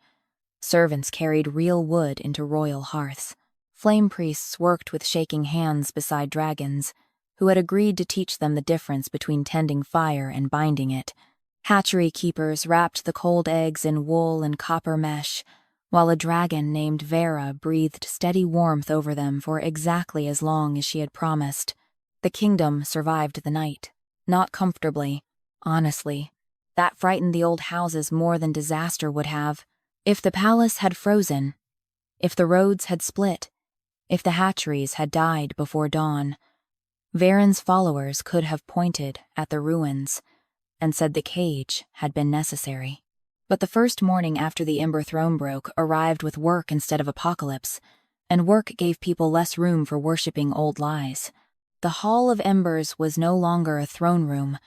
S1: Servants carried real wood into royal hearths. Flame priests worked with shaking hands beside dragons, who had agreed to teach them the difference between tending fire and binding it. Hatchery keepers wrapped the cold eggs in wool and copper mesh, while a dragon named Veyr breathed steady warmth over them for exactly as long as she had promised. The kingdom survived the night. Not comfortably, honestly. That frightened the old houses more than disaster would have. If the palace had frozen, if the roads had split, if the hatcheries had died before dawn, Veyr's followers could have pointed at the ruins and said the cage had been necessary. But the first morning after the Ember Throne broke arrived with work instead of apocalypse, and work gave people less room for worshipping old lies. The Hall of Embers was no longer a throne room.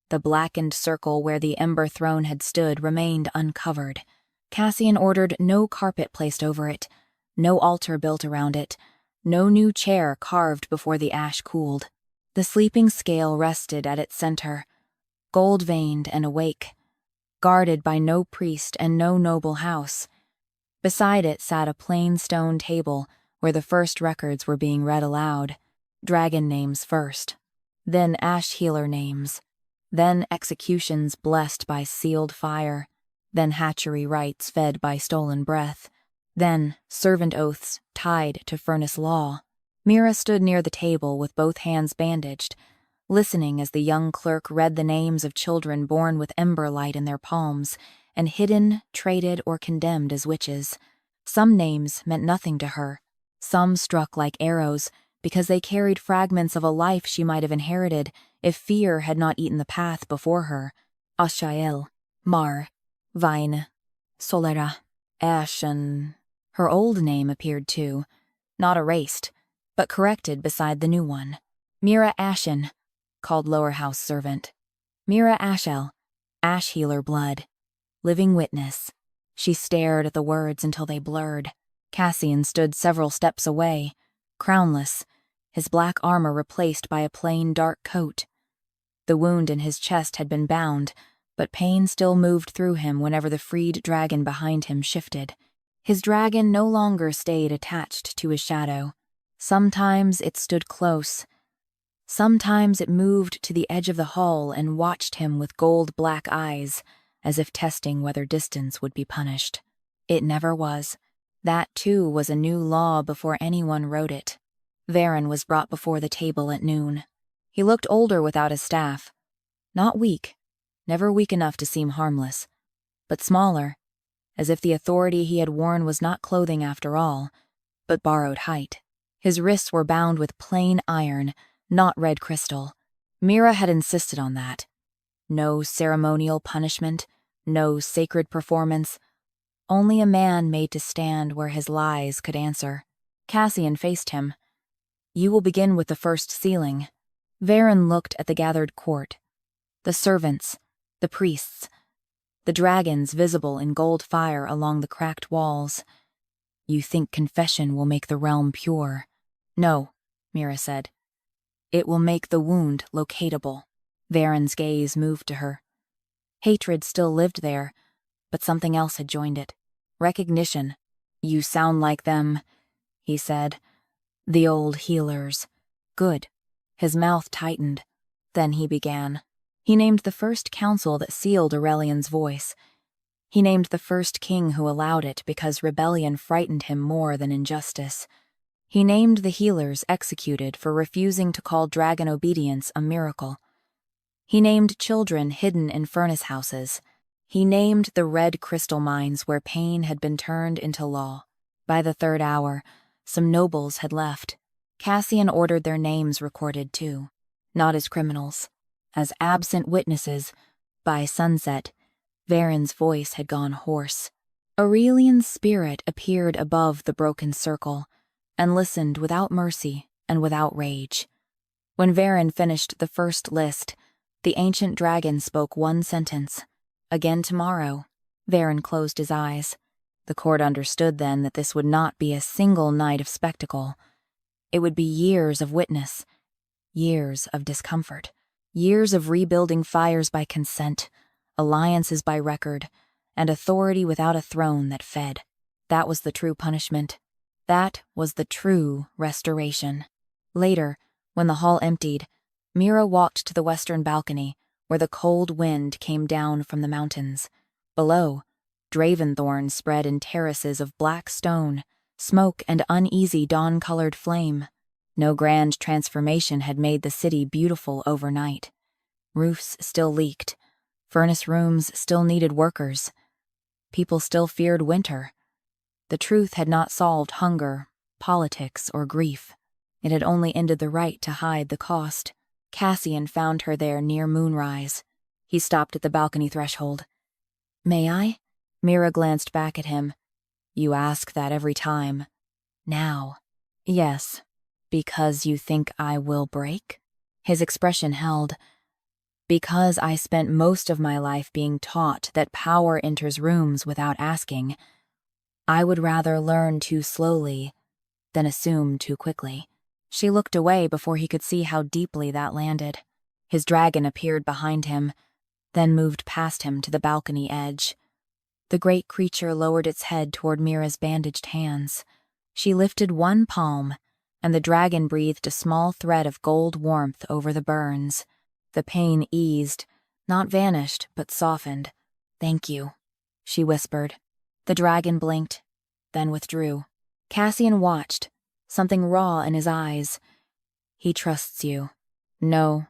S1: The blackened circle where the Ember Throne had stood remained uncovered. Cassian ordered no carpet placed over it, no altar built around it, no new chair carved before the ash cooled. The sleeping scale rested at its center, gold-veined and awake, guarded by no priest and no noble house. Beside it sat a plain stone table where the first records were being read aloud. Dragon names first, then ash healer names, then executions blessed by sealed fire. then hatchery rites fed by stolen breath, then servant oaths tied to furnace law. Mira stood near the table with both hands bandaged, listening as the young clerk read the names of children born with ember light in their palms and hidden, traded, or condemned as witches. Some names meant nothing to her. Some struck like arrows because they carried fragments of a life she might have inherited if fear had not eaten the path before her. Ashael, Mar, Vine, Solera, Ashen. Her old name appeared too, not erased, but corrected beside the new one. Mira Ashen, called lower house servant. Mira Ashel, ash healer blood. Living witness. She stared at the words until they blurred. Cassian stood several steps away, crownless, his black armor replaced by a plain dark coat. The wound in his chest had been bound, but pain still moved through him whenever the freed dragon behind him shifted. His dragon no longer stayed attached to his shadow. Sometimes it stood close. Sometimes it moved to the edge of the hall and watched him with gold-black eyes, as if testing whether distance would be punished. It never was. That, too, was a new law before anyone wrote it. Veyr was brought before the table at noon. He looked older without his staff. Not weak, never weak enough to seem harmless, but smaller, as if the authority he had worn was not clothing after all, but borrowed height. His wrists were bound with plain iron, not red crystal. Mira had insisted on that. No ceremonial punishment, no sacred performance, only a man made to stand where his lies could answer. Cassian faced him. You will begin with the first sealing. Veyr looked at the gathered court. The servants, the priests, the dragons visible in gold fire along the cracked walls. You think confession will make the realm pure? No, Mira said. It will make the wound locatable. Veyr's gaze moved to her. Hatred still lived there, but something else had joined it. Recognition. You sound like them, he said. The old healers. Good. His mouth tightened. Then he began. He named the first council that sealed Aurelian's voice. He named the first king who allowed it because rebellion frightened him more than injustice. He named the healers executed for refusing to call dragon obedience a miracle. He named children hidden in furnace houses. He named the red crystal mines where pain had been turned into law. By the third hour, some nobles had left. Cassian ordered their names recorded too, not as criminals, as absent witnesses. By sunset, Veyr's voice had gone hoarse. Aurelian's spirit appeared above the broken circle, and listened without mercy and without rage. When Veyr finished the first list, the ancient dragon spoke one sentence. Again tomorrow. Veyr closed his eyes. The court understood then that this would not be a single night of spectacle. It would be years of witness, years of discomfort, years of rebuilding fires by consent, alliances by record, and authority without a throne that fed. That was the true punishment. That was the true restoration. Later, when the hall emptied, Mira walked to the western balcony, where the cold wind came down from the mountains. Below, dragonthorn spread in terraces of black stone, smoke and uneasy dawn-colored flame. No grand transformation had made the city beautiful overnight. Roofs still leaked. Furnace rooms still needed workers. People still feared winter. The truth had not solved hunger, politics, or grief. It had only ended the right to hide the cost. Cassian found her there near moonrise. He stopped at the balcony threshold. May I? Mira glanced back at him. You ask that every time. Now. Yes. Because you think I will break? His expression held. Because I spent most of my life being taught that power enters rooms without asking. I would rather learn too slowly than assume too quickly. She looked away before he could see how deeply that landed. His dragon appeared behind him, then moved past him to the balcony edge. The great creature lowered its head toward Mira's bandaged hands. She lifted one palm, and the dragon breathed a small thread of gold warmth over the burns. The pain eased, not vanished, but softened. Thank you. she whispered. The dragon blinked, then withdrew. Cassian watched, something raw in his eyes. He trusts you. No,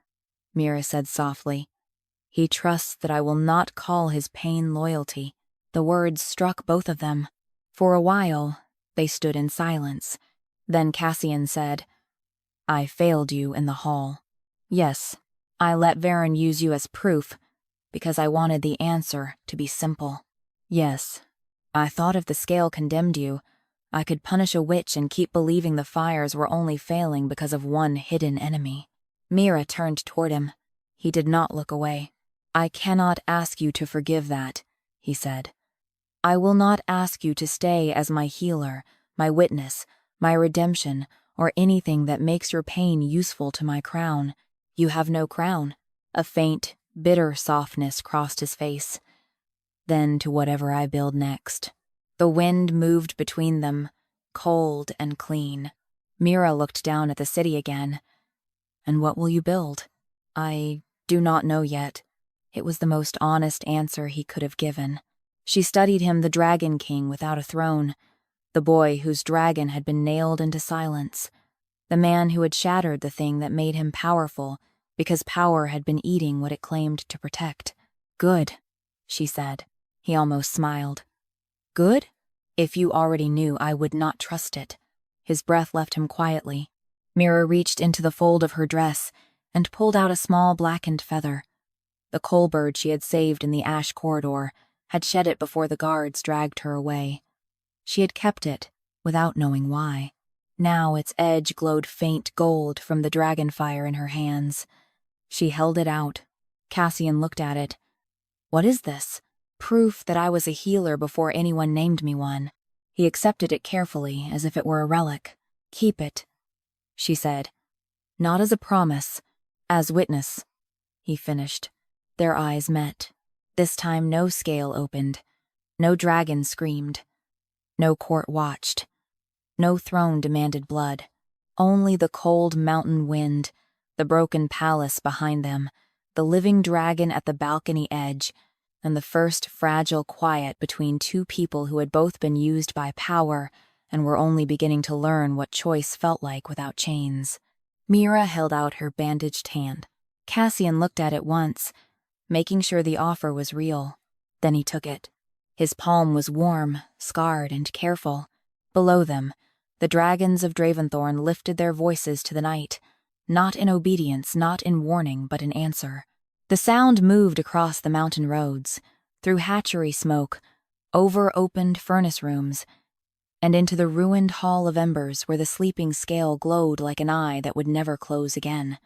S1: Mira said softly. He trusts that I will not call his pain loyalty. The words struck both of them. For a while, they stood in silence. Then Cassian said, I failed you in the hall. Yes, I let Veyr use you as proof, because I wanted the answer to be simple. Yes, I thought if the scale condemned you, I could punish a witch and keep believing the fires were only failing because of one hidden enemy. Mira turned toward him. He did not look away. I cannot ask you to forgive that, he said. I will not ask you to stay as my healer, my witness, my redemption, or anything that makes your pain useful to my crown. You have no crown. A faint, bitter softness crossed his face. Then to whatever I build next. The wind moved between them, cold and clean. Mira looked down at the city again. And what will you build? I do not know yet. It was the most honest answer he could have given. She studied him, the Dragon King without a throne, the boy whose dragon had been nailed into silence, the man who had shattered the thing that made him powerful because power had been eating what it claimed to protect. Good, she said. He almost smiled. Good? If you already knew, I would not trust it. His breath left him quietly. Mira reached into the fold of her dress and pulled out a small blackened feather. The coal bird she had saved in the ash corridor had shed it before the guards dragged her away. She had kept it, without knowing why. Now its edge glowed faint gold from the dragonfire in her hands. She held it out. Cassian looked at it. What is this? Proof that I was a healer before anyone named me one. He accepted it carefully, as if it were a relic. Keep it, she said. Not as a promise, as witness, he finished. Their eyes met. This time no scale opened. No dragon screamed. No court watched. No throne demanded blood. Only the cold mountain wind, the broken palace behind them, the living dragon at the balcony edge, and the first fragile quiet between two people who had both been used by power and were only beginning to learn what choice felt like without chains. Mira held out her bandaged hand. Cassian looked at it once, making sure the offer was real. Then he took it. His palm was warm, scarred, and careful. Below them, the dragons of Draventhorn lifted their voices to the night, not in obedience, not in warning, but in answer. The sound moved across the mountain roads, through hatchery smoke, over opened furnace rooms, and into the ruined Hall of Embers where the sleeping scale glowed like an eye that would never close again.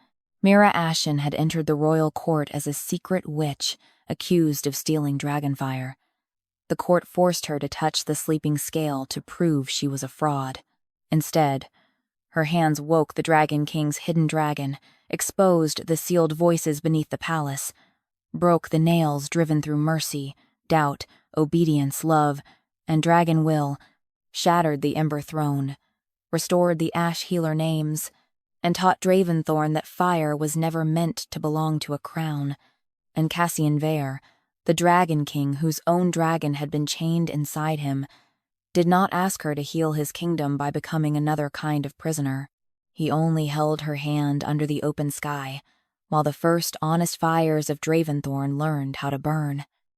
S1: Mira Ashen had entered the royal court as a secret witch accused of stealing dragonfire. The court forced her to touch the sleeping scale to prove she was a fraud. Instead, her hands woke the Dragon King's hidden dragon, exposed the sealed voices beneath the palace, broke the nails driven through mercy, doubt, obedience, love, and dragon will, shattered the Ember Throne, restored the Ash Healer names, and taught Draventhorn that fire was never meant to belong to a crown. And Cassian Veyr, the Dragon King whose own dragon had been chained inside him, did not ask her to heal his kingdom by becoming another kind of prisoner. He only held her hand under the open sky, while the first honest fires of Draventhorn learned how to burn.